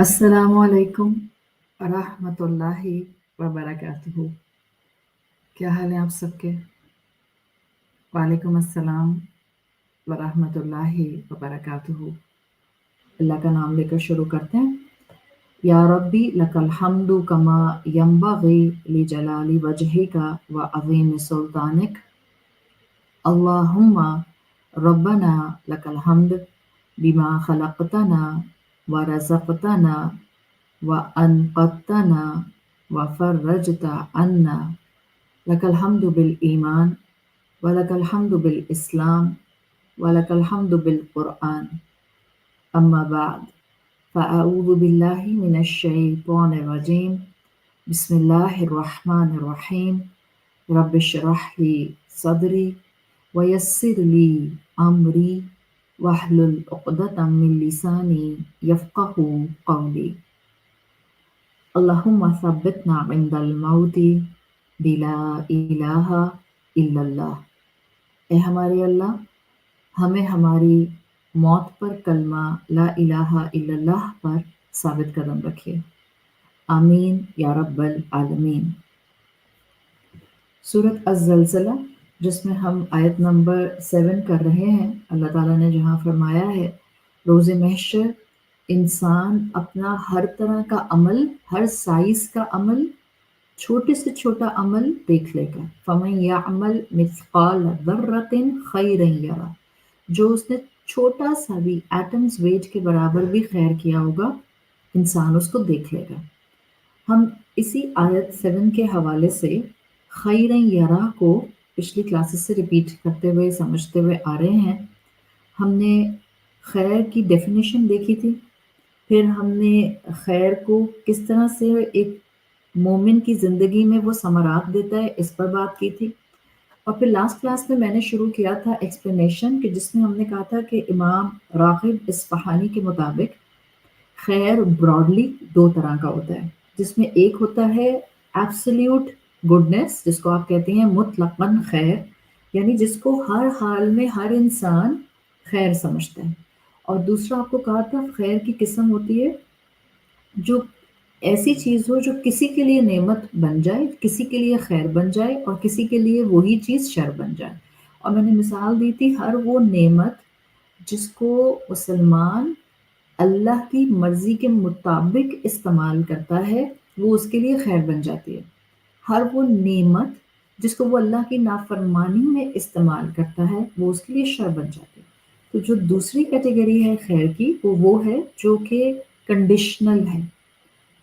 السلام علیکم ورحمۃ اللہ وبرکاتہ۔ کیا حال ہے آپ سب کے؟ وعلیکم السلام ورحمۃ اللہ وبرکاتہ۔ اللہ کا نام لے کر شروع کرتے ہیں۔ یا ربی لک الحمد کما ینبغی لجلال وجہک وعظیم سلطانک۔ اللہم ربنا لک الحمد بما خلقتنا ورزقتنا وأنقذتنا وفرجت عنا، لك الحمد بالإيمان ولك الحمد بالإسلام ولك الحمد بالقرآن، أما بعد فأعوذ بالله من الشيطان الرجيم، بسم الله الرحمن الرحيم، رب اشرح لي صدري ويسر لي أمري واحلل عقدة من لساني يفقهوا قولي، اللہم ثبتنا عند الموت بلا الہ الا اللہ۔ اے ہمارے اللہ، ہمیں ہماری موت پر کلمہ لا الہ الا اللہ پر ثابت قدم رکھیے، آمین یا رب العالمین۔ سورۃ الزلزلہ، جس میں ہم آیت نمبر 7 کر رہے ہیں، اللہ تعالیٰ نے جہاں فرمایا ہے روز محشر انسان اپنا ہر طرح کا عمل، ہر سائز کا عمل، چھوٹے سے چھوٹا عمل دیکھ لے گا۔ فَمَن يَعْمَلْ مِثْقَالَ ذَرَّةٍ خَيْرًا يَرَهُ، جو اس نے چھوٹا سا بھی ایٹمز ویٹ کے برابر بھی خیر کیا ہوگا، انسان اس کو دیکھ لے گا۔ ہم اسی آیت 7 کے حوالے سے خیرًا یرا کو پچھلی کلاسز سے ریپیٹ کرتے ہوئے سمجھتے ہوئے آ رہے ہیں۔ ہم نے خیر کی ڈیفینیشن دیکھی تھی، پھر ہم نے خیر کو کس طرح سے ایک مومن کی زندگی میں وہ ثمرات دیتا ہے اس پر بات کی تھی، اور پھر لاسٹ کلاس میں نے شروع کیا تھا ایکسپلینیشن، کہ جس میں ہم نے کہا تھا کہ امام راغب اصفہانی کے مطابق خیر براڈلی 2 طرح کا ہوتا ہے، جس میں ایک ہوتا ہے ایبسلیوٹ گڈنس، جس کو آپ کہتے ہیں مطلقاً خیر، یعنی جس کو ہر حال میں ہر انسان خیر سمجھتا ہے، اور دوسرا آپ کو کہا تھا خیر کی قسم ہوتی ہے جو ایسی چیز ہو جو کسی کے لیے نعمت بن جائے، کسی کے لیے خیر بن جائے، اور کسی کے لیے وہی چیز شر بن جائے۔ اور میں نے مثال دی تھی ہر وہ نعمت جس کو مسلمان اللہ کی مرضی کے مطابق استعمال کرتا ہے، وہ اس کے لیے خیر بن جاتی ہے۔ ہر وہ نعمت جس کو وہ اللہ کی نافرمانی میں استعمال کرتا ہے، وہ اس کے لیے شر بن جاتی ہے۔ تو جو دوسری کیٹیگری ہے خیر کی، وہ ہے جو کہ کنڈیشنل ہے،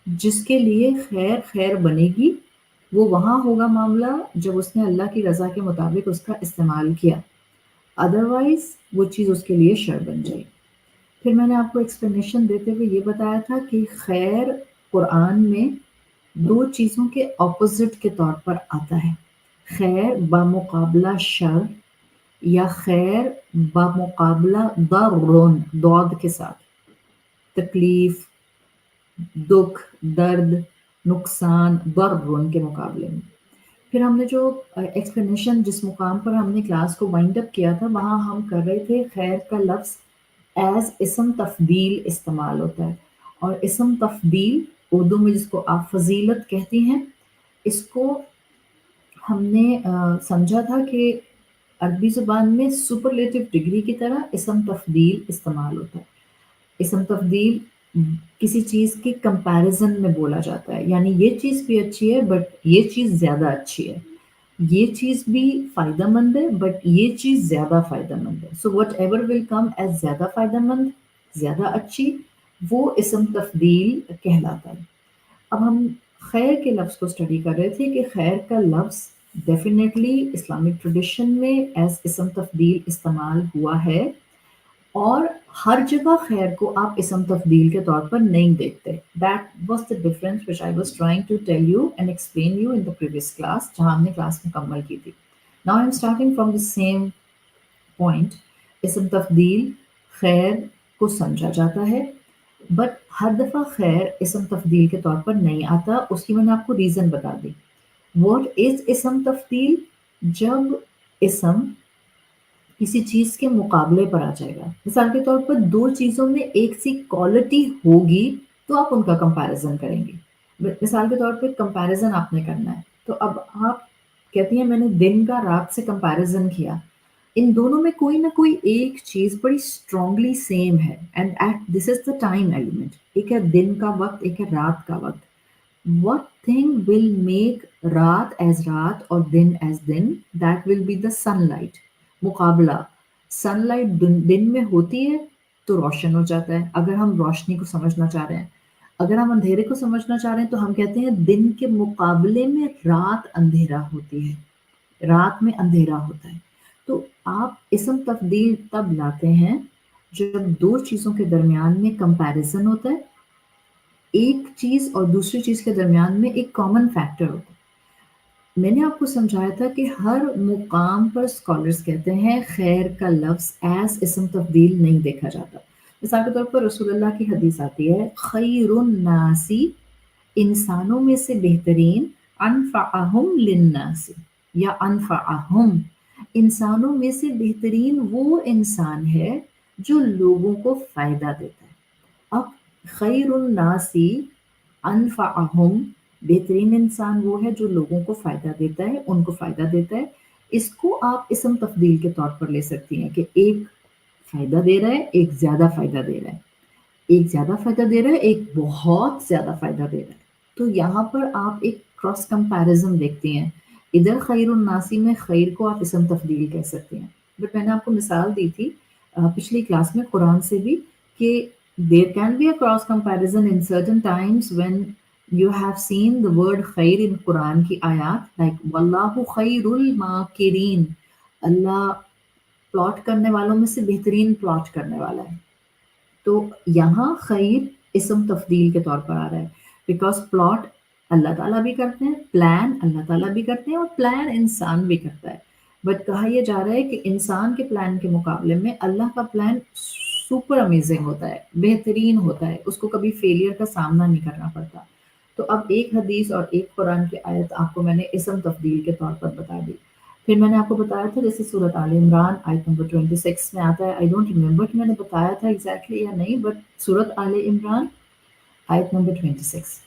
جس کے لیے خیر خیر بنے گی، وہ وہاں ہوگا معاملہ جب اس نے اللہ کی رضا کے مطابق اس کا استعمال کیا، ادروائز وہ چیز اس کے لیے شر بن جائے۔ پھر میں نے آپ کو ایکسپلینیشن دیتے ہوئے یہ بتایا تھا کہ خیر قرآن میں 2 چیزوں کے اپوزٹ کے طور پر آتا ہے، خیر بمقابلہ شر، یا خیر بمقابلہ ضرر ضاد کے ساتھ، تکلیف، دکھ، درد، نقصان، ضرر کے مقابلے میں۔ پھر ہم نے جو ایکسپلینیشن جس مقام پر ہم نے کلاس کو وائنڈ اپ کیا تھا، وہاں ہم کر رہے تھے خیر کا لفظ ایز اسم تفضیل استعمال ہوتا ہے، اور اسم تفضیل اردو میں جس کو آپ فضیلت کہتی ہیں، اس کو ہم نے سمجھا تھا کہ عربی زبان میں سپرلیٹو ڈگری کی طرح اسم تفضیل استعمال ہوتا ہے۔ اسم تفضیل کسی چیز کی کمپیریزن میں بولا جاتا ہے، یعنی یہ چیز بھی اچھی ہے بٹ یہ چیز زیادہ اچھی ہے، یہ چیز بھی فائدہ مند ہے بٹ یہ چیز زیادہ فائدہ مند ہے، so what ever will come as زیادہ فائدہ مند، زیادہ اچھی، وہ اسم تفضیل کہلاتا ہے۔ اب ہم خیر کے لفظ کو اسٹڈی کر رہے تھے کہ خیر کا لفظ ڈیفینیٹلی اسلامک ٹریڈیشن میں ایز اسم تفضیل استعمال ہوا ہے، اور ہر جگہ خیر کو آپ اسم تفضیل کے طور پر نہیں دیکھتے۔ That was the difference which I was trying to tell you and explain you in the previous class، جہاں ہم نے کلاس مکمل کی تھی۔ Now I'm starting from the same point۔ اسم تفضیل خیر کو سمجھا جاتا ہے، بٹ ہر دفعہ خیر اسم تفضیل کے طور پر نہیں آتا۔ اس کی میں نے آپ کو ریزن بتا دی۔ What is اسم تفضیل؟ جب اسم کسی چیز کے مقابلے پر آ جائے گا، مثال کے طور پر 2 چیزوں میں ایک سی کوالٹی ہوگی تو آپ ان کا کمپیریزن کریں گے. مثال کے طور پہ کمپیریزن آپ نے کرنا ہے تو اب آپ کہتی ہیں میں نے دن کا رات سے کمپیریزن کیا. ان دونوں میں کوئی نہ کوئی ایک چیز بڑی اسٹرانگلی سیم ہے and at this is the time element. ایک ہے دن کا وقت، ایک ہے رات کا وقت. What thing will make رات as رات اور دن as then? That will be the sunlight. مقابلہ. سن لائٹ دن میں ہوتی ہے تو روشن ہو جاتا ہے اگر ہم روشنی کو سمجھنا چاہ رہے ہیں. اگر ہم اندھیرے کو سمجھنا چاہ رہے ہیں تو ہم کہتے ہیں دن کے مقابلے میں رات اندھیرا ہوتی ہے، رات میں اندھیرا ہوتا ہے. تو آپ اسم تفضیل تب لاتے ہیں جب دو چیزوں کے درمیان میں کمپیریزن ہوتا ہے، ایک چیز اور دوسری چیز کے درمیان میں ایک کامن فیکٹر ہوتا ہے. میں نے آپ کو سمجھایا تھا کہ ہر مقام پر اسکالرس کہتے ہیں خیر کا لفظ ایز اسم تفضیل نہیں دیکھا جاتا. مثال کے طور پر رسول اللہ کی حدیث آتی ہے خیر الناسی، انسانوں میں سے بہترین، انفعہم للناس یا انفعہم، انسانوں میں سے بہترین وہ انسان ہے جو لوگوں کو فائدہ دیتا ہے. اب خیر الناسی انفعہم، بہترین انسان وہ ہے جو لوگوں کو فائدہ دیتا ہے، ان کو فائدہ دیتا ہے. اس کو آپ اسم تفضیل کے طور پر لے سکتی ہیں کہ ایک فائدہ دے رہا ہے، ایک زیادہ فائدہ دے رہا ہے، ایک زیادہ فائدہ دے رہا ہے، ایک بہت زیادہ فائدہ دے رہا ہے. تو یہاں پر آپ ایک کراس کمپیریزن دیکھتی ہیں. ادھر خیر الناسی میں خیر کو آپ اسم تفضیل کہہ سکتے ہیں. بٹ میں نے آپ کو مثال دی تھی پچھلی کلاس میں قرآن سے بھی کہ there can be a cross comparison in certain times when you have seen the word خیر in قرآن کی آیات like واللہ خیر الماکرین، اللہ پلاٹ کرنے والوں میں سے بہترین پلاٹ کرنے والا ہے. تو یہاں خیر اسم تفضیل کے طور پر آ رہا ہے بیکاز پلاٹ اللہ تعالیٰ بھی کرتے ہیں، پلان اللہ تعالیٰ بھی کرتے ہیں اور پلان انسان بھی کرتا ہے. بٹ کہا یہ جا رہا ہے کہ انسان کے پلان کے مقابلے میں اللہ کا پلان سپر امیزنگ ہوتا ہے، بہترین ہوتا ہے، اس کو کبھی فیلئر کا سامنا نہیں کرنا پڑتا. تو اب ایک حدیث اور ایک قرآن کی آیت آپ کو میں نے اسم تفضیل کے طور پر بتا دی. پھر میں نے آپ کو بتایا تھا جیسے سورۃ آل عمران آیت نمبر 26 میں آتا ہے، آئی ڈونٹ ریمبر کہ میں نے بتایا تھا ایگزیکٹلی یا نہیں، بٹ سورۃ آل عمران آیت نمبر 26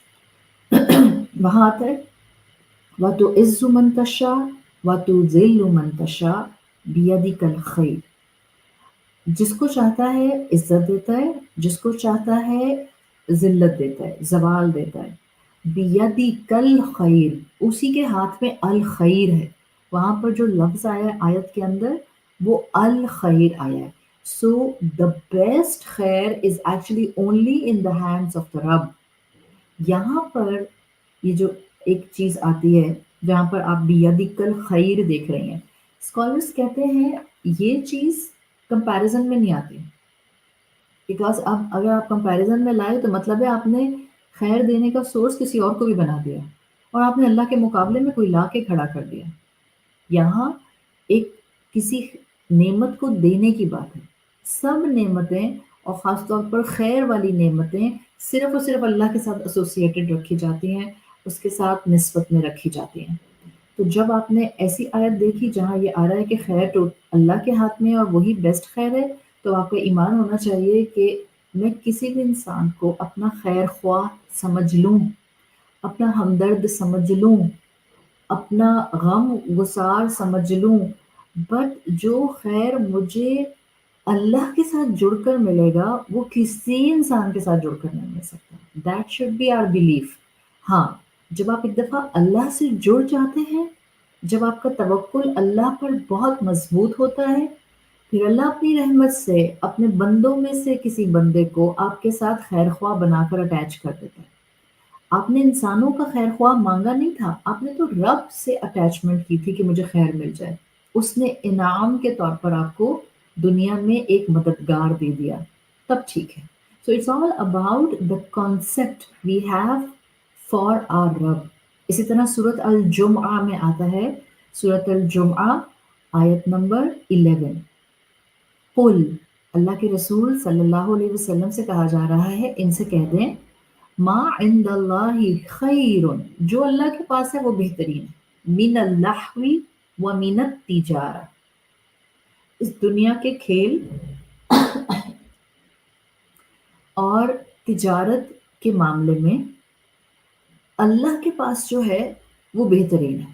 وہاں آتا ہے وَتُعِزُّ مَن تَشَاءُ وَتُذِلُّ مَن تَشَاءُ بِيَدِكَ الْخَيْرُ. جس کو چاہتا ہے عزت دیتا ہے، جس کو چاہتا ہے ذلت دیتا ہے، زوال دیتا ہے. بِيَدِكَ الْخَيْرُ، اسی کے ہاتھ میں الخیر ہے. وہاں پر جو لفظ آیا ہے آیت کے اندر وہ الخیر آیا ہے. So the best خیر is actually only in the hands of the رب. یہاں پر یہ جو ایک چیز آتی ہے جہاں پر آپ بیدک الخیر دیکھ رہے ہیں، اسکالرس کہتے ہیں یہ چیز کمپیریزن میں نہیں آتی بیکاز اب اگر آپ کمپیریزن میں لائے تو مطلب ہے آپ نے خیر دینے کا سورس کسی اور کو بھی بنا دیا اور آپ نے اللہ کے مقابلے میں کوئی لا کے کھڑا کر دیا. یہاں ایک کسی نعمت کو دینے کی بات ہے. سب نعمتیں اور خاص طور پر خیر والی نعمتیں صرف اور صرف اللہ کے ساتھ ایسوسیٹڈ رکھی جاتی ہیں، اس کے ساتھ نسبت میں رکھی جاتی ہیں. تو جب آپ نے ایسی آیت دیکھی جہاں یہ آ رہا ہے کہ خیر تو اللہ کے ہاتھ میں اور وہی بیسٹ خیر ہے، تو آپ کا ایمان ہونا چاہیے کہ میں کسی بھی انسان کو اپنا خیر خواہ سمجھ لوں، اپنا ہمدرد سمجھ لوں، اپنا غم گسار سمجھ لوں، بٹ جو خیر مجھے اللہ کے ساتھ جڑ کر ملے گا وہ کسی انسان کے ساتھ جڑ کر نہیں مل سکتا. That should be our belief. ہاں جب آپ ایک دفعہ اللہ سے جڑ جاتے ہیں، جب آپ کا توکل اللہ پر بہت مضبوط ہوتا ہے، پھر اللہ اپنی رحمت سے اپنے بندوں میں سے کسی بندے کو آپ کے ساتھ خیر خواہ بنا کر اٹیچ کر دیتا ہے. آپ نے انسانوں کا خیر خواہ مانگا نہیں تھا، آپ نے تو رب سے اٹیچمنٹ کی تھی کہ مجھے خیر مل جائے. اس نے انعام کے طور پر آپ کو دنیا میں ایک مددگار دے دیا، تب ٹھیک ہے. So it's all about the concept we have for our رب. اسی طرح سورۃ الجمعہ میں آتا ہے، سورۃ الجمعہ آیت نمبر 11. قل، اللہ کے رسول صلی اللہ علیہ وسلم سے کہا جا رہا ہے ان سے کہہ دیں ما عند اللہ خیر، جو اللہ کے پاس ہے وہ بہترین ہے، من اللہو و من التجارہ، اس دنیا کے کھیل اور تجارت کے معاملے میں اللہ کے پاس جو ہے وہ بہترین ہے۔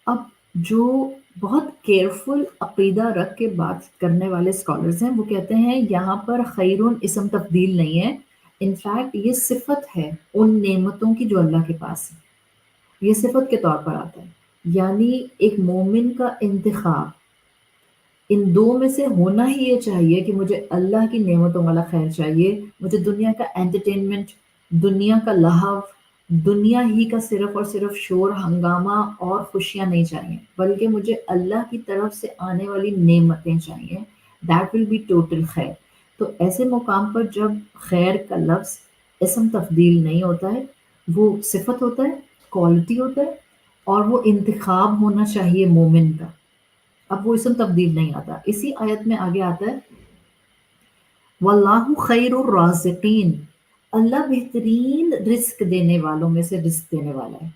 اب جو بہت کیئرفل عقیدہ رکھ کے بات کرنے والے اسکالرز ہیں وہ کہتے ہیں یہاں پر خیرون اسم تفضیل نہیں ہے، انفیکٹ یہ صفت ہے ان نعمتوں کی جو اللہ کے پاس ہے، یہ صفت کے طور پر آتا ہے۔ یعنی ایک مومن کا انتخاب ان دو میں سے ہونا ہی یہ چاہیے کہ مجھے اللہ کی نعمتوں والا خیر چاہیے، مجھے دنیا کا انٹرٹینمنٹ، دنیا کا لہو، دنیا ہی کا صرف اور صرف شور ہنگامہ اور خوشیاں نہیں چاہیے، بلکہ مجھے اللہ کی طرف سے آنے والی نعمتیں چاہیے۔ دیٹ ول بی ٹوٹل خیر۔ تو ایسے مقام پر جب خیر کا لفظ اسم تفضیل نہیں ہوتا ہے، وہ صفت ہوتا ہے، کوالٹی ہوتا ہے، اور وہ انتخاب ہونا چاہیے مومن کا۔ اب وہ اسم تبدیل نہیں آتا۔ اسی آیت میں آگے آتا ہے واللہ خیر الرازقین، اللہ بہترین رزق دینے والوں میں سے رزق دینے والا ہے۔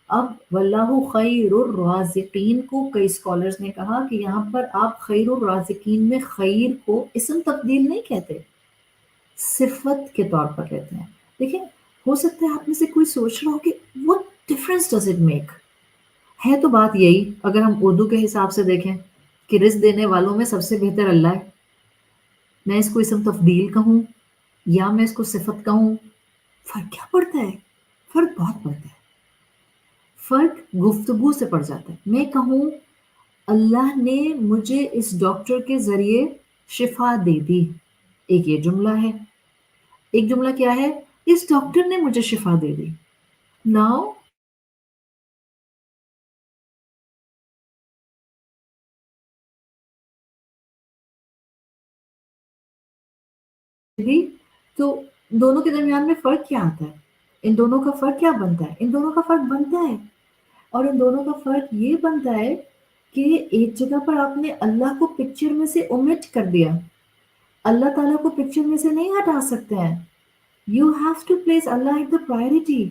اب واللہ خیر الرازقین کو کئی اسکالرز نے کہا کہ یہاں پر آپ خیر الرازقین میں خیر کو اسم تبدیل نہیں کہتے، صفت کے طور پر کہتے ہیں۔ دیکھیں، ہو سکتا ہے آپ میں سے کوئی سوچ رہا ہو کہ what difference does it make؟ ہے تو بات یہی، اگر ہم اردو کے حساب سے دیکھیں کہ رزق دینے والوں میں سب سے بہتر اللہ ہے، میں اس کو اسم تفضیل کہوں یا میں اس کو صفت کہوں، فرق کیا پڑتا ہے؟ فرق بہت پڑتا ہے۔ فرق گفتگو سے پڑ جاتا ہے۔ میں کہوں اللہ نے مجھے اس ڈاکٹر کے ذریعے شفا دے دی، ایک یہ جملہ ہے۔ ایک جملہ کیا ہے؟ اس ڈاکٹر نے مجھے شفا دے دی۔ ناؤ تو دونوں کے درمیان میں فرق کیا آتا ہے؟ ان دونوں کا فرق کیا بنتا ہے؟ ان دونوں کا فرق بنتا ہے، اور ان دونوں کا فرق یہ بنتا ہے کہ ایک جگہ پر آپ نے اللہ کو پکچر میں سے اومٹ کر دیا، اللہ تعالیٰ کو پکچر میں سے نہیں ہٹا سکتے ہیں۔ یو ہیو ٹو پلیس اللہ ایٹ دا پرائرٹی۔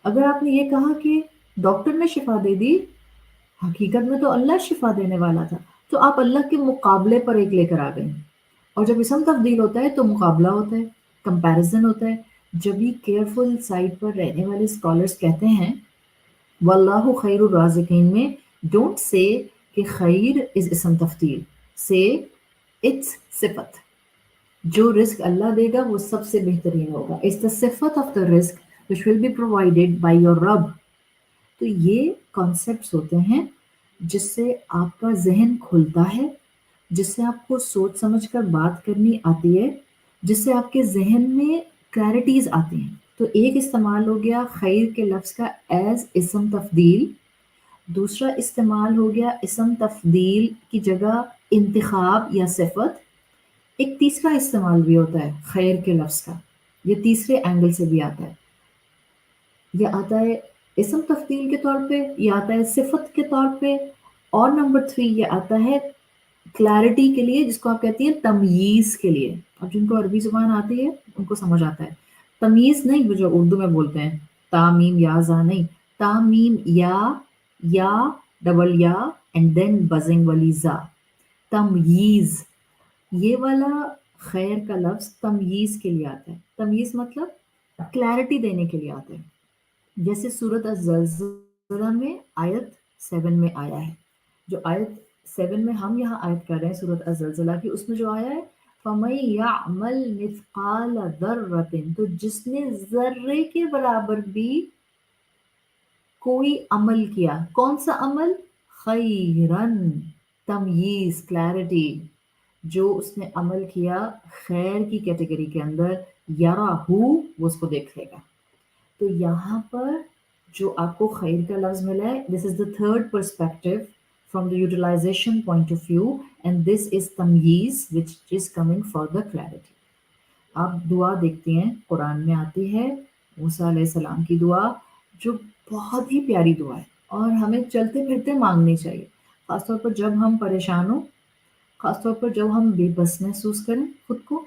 اگر آپ نے یہ کہا کہ ڈاکٹر نے شفا دے دی، حقیقت میں تو اللہ شفا دینے والا تھا، تو آپ اللہ کے مقابلے پر ایک لے کر آ گئے۔ اور جب اسم تبدیل ہوتا ہے تو مقابلہ ہوتا ہے، کمپیریزن ہوتا ہے۔ جب یہ کیئرفل سائٹ پر رہنے والے اسکالرز کہتے ہیں واللہ خیر الرازقین میں ڈونٹ سے کہ خیر از اسم تفضیل، سے اٹس صفت۔ جو رزق اللہ دے گا وہ سب سے بہترین ہوگا۔ اٹس دا صفت آف دا رزق which will be provided by your رب۔ تو یہ کانسیپٹس ہوتے ہیں جس سے آپ کا ذہن کھلتا ہے، جس سے آپ کو سوچ سمجھ کر بات کرنی آتی ہے، جس سے آپ کے ذہن میں کلیرٹیز آتی ہیں۔ تو ایک استعمال ہو گیا خیر کے لفظ کا ایز اسم تفضیل، دوسرا استعمال ہو گیا اسم تفضیل کی جگہ انتخاب یا صفت، ایک تیسرا استعمال بھی ہوتا ہے خیر کے لفظ کا، یہ تیسرے اینگل سے بھی آتا ہے، یہ آتا ہے اسم تفضیل کے طور پہ، یہ آتا ہے صفت کے طور پہ، اور نمبر 3 یہ آتا ہے کلیرٹی کے لیے، جس کو آپ کہتی ہیں تمییز کے لیے۔ اب جن کو عربی زبان آتی ہے ان کو سمجھ آتا ہے، تمیز نہیں جو اردو میں بولتے ہیں تامیم یا زا نہیں، تامیم یا ڈبل یا اینڈ دین بزنگ والی زا، تمییز۔ یہ والا خیر کا لفظ تمییز کے لیے آتا ہے۔ تمییز مطلب کلیرٹی دینے کے لیے آتا ہے، جیسے سورۃ الزلزلہ میں آیت 7 میں آیا ہے، جو آیت 7 میں ہم یہاں آیت کر رہے ہیں سورۃ الزلزلہ کی، اس میں جو آیا ہے فَمَن يَعْمَلْ مِثْقَالَ ذَرَّةٍ، تو جس نے ذرے کے برابر بھی کوئی عمل کیا، کون سا عمل؟ خیرن، تمییز، کلیرٹی، جو اس نے عمل کیا خیر کی کیٹیگری کے اندر، یراہ، وہ اس کو دیکھ لے گا۔ تو یہاں پر جو آپ کو خیر کا لفظ ملا ہے، this is the third perspective from the utilization point of view, and this is تمییز which is coming for the clarity. آپ دعا دیکھتے ہیں قرآن میں آتی ہے موسیٰ علیہ السلام کی دعا، جو بہت ہی پیاری دعا ہے اور ہمیں چلتے پھرتے مانگنی چاہیے، خاص طور پر جب ہم پریشان ہوں، خاص طور پر جب ہم بے بس محسوس کریں خود کو،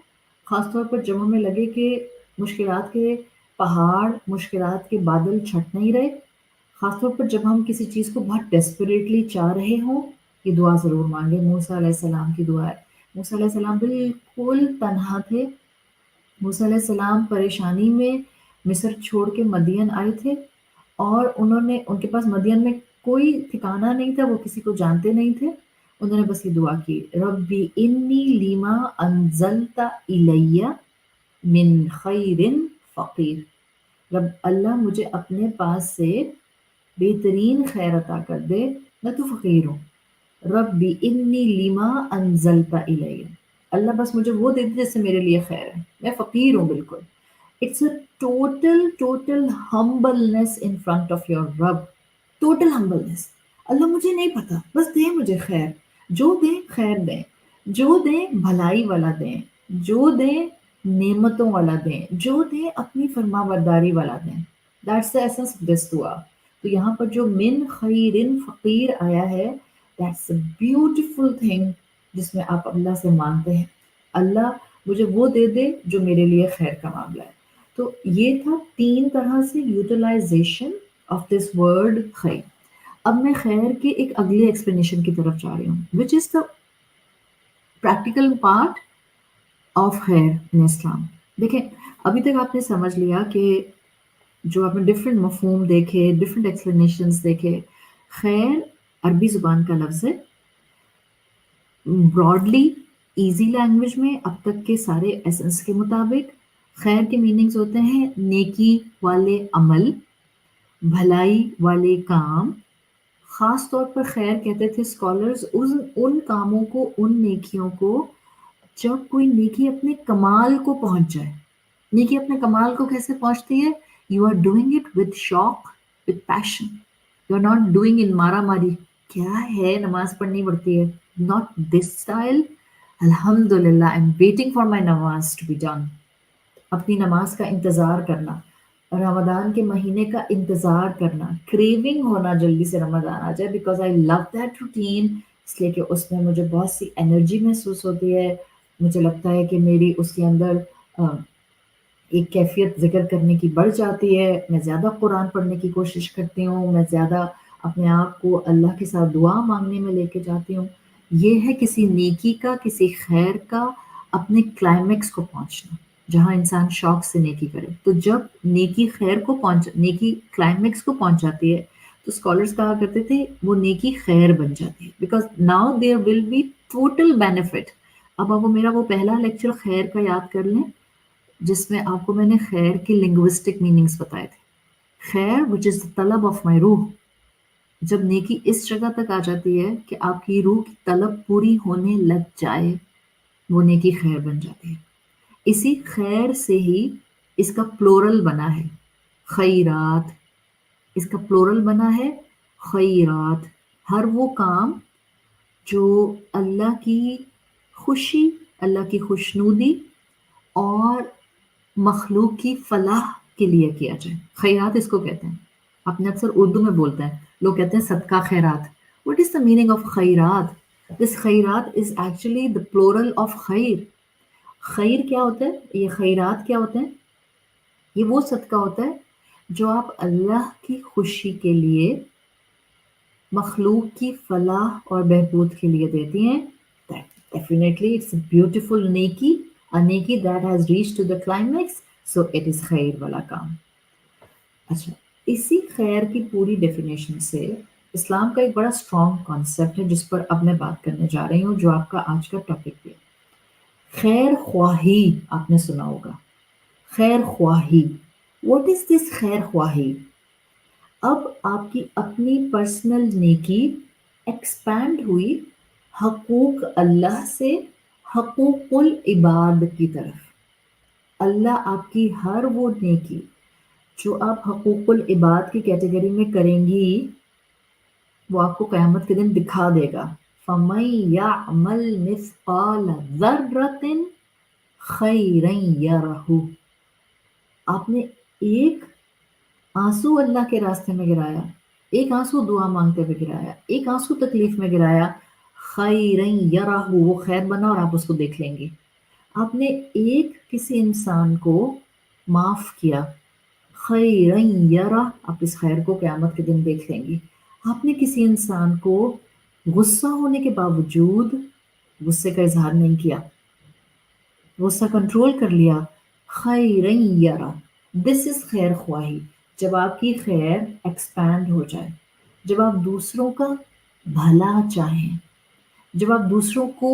خاص طور پر جب ہمیں لگے کہ مشکلات کے پہاڑ، مشکلات کے بادل چھٹ نہیں رہے، خاص طور پر جب ہم کسی چیز کو بہت ڈیسپریٹلی چاہ رہے ہوں، یہ دعا ضرور مانگیں۔ موسیٰ علیہ السلام کی دعا ہے۔ موسیٰ علیہ السلام بالکل تنہا تھے، موسیٰ علیہ السلام پریشانی میں مصر چھوڑ کے مدین آئے تھے اور ان کے پاس مدین میں کوئی ٹھکانہ نہیں تھا، وہ کسی کو جانتے نہیں تھے. انہوں نے بس یہ دعا کی، ربی انی لما انزلت الی من خیر فقیر. رب اللہ مجھے اپنے پاس سے بہترین خیر عطا کر دے، میں تو فقیر ہوں. ربی انی لما انزلت الی، اللہ بس مجھے وہ دے دے جس سے میرے لیے خیر ہے، میں فقیر ہوں بالکل. It's a total humbleness in front of your رب. Total humbleness. اللہ مجھے نہیں پتا، بس دے مجھے خیر، جو دیں خیر دیں، جو دیں بھلائی والا دیں، جو دیں نعمتوں والا دیں، جو دیں اپنی فرما برداری والا دیں. That's the essence of this دعا. تو یہاں پر جو من خیر فقیر آیا ہے، دیٹس اے بیوٹیفل تھنگ جس میں آپ اللہ سے مانگتے ہیں اللہ مجھے وہ دے دے جو میرے لیے خیر کا معاملہ ہے. تو یہ تھا 3 طرح سے یوٹیلائزیشن آف دس ورڈ خیر. اب میں خیر کے ایک اگلے ایکسپلینیشن کی طرف جا رہی ہوں وچ از دا پریکٹیکل پارٹ آف خیر ان اسلام. دیکھیں ابھی تک آپ نے سمجھ لیا کہ جو آپ نے ڈفرینٹ مفہوم دیکھے، ڈفرینٹ ایکسپلینیشنز دیکھے. خیر عربی زبان کا لفظ ہے. براڈلی ایزی لینگویج میں اب تک کے سارے ایسنس کے مطابق خیر کے میننگز ہوتے ہیں نیکی والے عمل، بھلائی والے کام. خاص طور پر خیر کہتے تھے اسکالرز ان کاموں کو، ان نیکیوں کو جب کوئی نیکی اپنے کمال کو پہنچ جائے. نیکی اپنے کمال کو کیسے پہنچتی ہے؟ You are doing it with شوق، with passion. You are not doing in مارا ماری، کیا ہے نماز پڑھنی پڑتی ہے، ناٹ دس اسٹائل. الحمد للہ I am waiting for my نماز ٹو بی ڈن. اپنی نماز کا انتظار کرنا، رمضان کے مہینے کا انتظار کرنا، کریونگ ہونا جلدی سے رمضان آ جائے because I love that routine. اس لیے کہ اس میں مجھے بہت سی انرجی محسوس ہوتی ہے. مجھے لگتا ہے کہ میری اس کے اندر ایک کیفیت ذکر کرنے کی بڑھ جاتی ہے. میں زیادہ قرآن پڑھنے کی کوشش کرتی ہوں، میں زیادہ اپنے آپ کو اللہ کے ساتھ دعا مانگنے میں لے کے جاتی ہوں. یہ ہے کسی نیکی کا، کسی خیر کا اپنے کلائمیکس کو پہنچنا، جہاں انسان شوق سے نیکی کرے. تو جب نیکی نیکی کلائمیکس کو پہنچ جاتی ہے تو اسکالرس کہا کرتے تھے وہ نیکی خیر بن جاتی ہے because now there will be total benefit. اب وہ میرا وہ پہلا لیکچر خیر کا یاد کر لیں جس میں آپ کو میں نے خیر کی لنگوسٹک میننگز بتائے تھے. خیر وچ از دا طلب آف مائی روح. جب نیکی اس جگہ تک آ جاتی ہے کہ آپ کی روح کی طلب پوری ہونے لگ جائے، وہ نیکی خیر بن جاتی ہے. اسی خیر سے ہی اس کا پلورل بنا ہے خیرات. اس کا پلورل بنا ہے خیرات. ہر وہ کام جو اللہ کی خوشی، اللہ کی خوشنودی اور مخلوق کی فلاح کے لیے کیا جائے. خیرات اس کو کہتے ہیں. آپ نے اکثر اردو میں بولتے ہیں، لوگ کہتے ہیں صدقہ خیرات. What is the meaning of خیرات؟ دس خیرات is actually the plural of خیر. خیر کیا ہوتا ہے؟ یہ خیرات کیا ہوتے ہیں؟ یہ وہ صدقہ ہوتا ہے جو آپ اللہ کی خوشی کے لیے، مخلوق کی فلاح اور بہبود کے لیے دیتی ہیں. Definitely it's a beautiful نیکی، a نیکی that has reached to the climax, so it is خیر والا کام. اچھا، اسی خیر کی پوری ڈیفینیشن سے اسلام کا ایک بڑا اسٹرانگ کانسیپٹ ہے جس پر اب میں بات کرنے جا رہی ہوں، جو آپ کا آج کا ٹاپک بھی ہے. خیر خواہی آپ نے سنا ہوگا. خیر خواہی، واٹ از دس خیر خواہی؟ اب آپ کی اپنی پرسنل نیکی ایکسپینڈ ہوئی حقوق اللہ سے حقوق العباد کی طرف. اللہ آپ کی ہر وہ نیکی جو آپ حقوق العباد کی کیٹیگری میں کریں گی وہ آپ کو قیامت کے دن دکھا دے گا. فَمَن يَعْمَلْ مِثْقَالَ ذَرَّةٍ خَيْرًا يَرَهُ. آپ نے ایک آنسو اللہ کے راستے میں گرایا، ایک آنسو دعا مانگتے ہوئے گرایا، ایک آنسو تکلیف میں گرایا، خیرًا یرہ، وہ خیر بنا اور آپ اس کو دیکھ لیں گے. آپ نے ایک کسی انسان کو معاف کیا، خیرًا یرہ، آپ اس خیر کو قیامت کے دن دیکھ لیں گے. آپ نے کسی انسان کو غصہ ہونے کے باوجود غصے کا اظہار نہیں کیا، غصہ کنٹرول کر لیا، خیرًا یرہ، دس از خیر خواہی. جب آپ کی خیر ایکسپینڈ ہو جائے، جب آپ دوسروں کا بھلا چاہیں، جب آپ دوسروں کو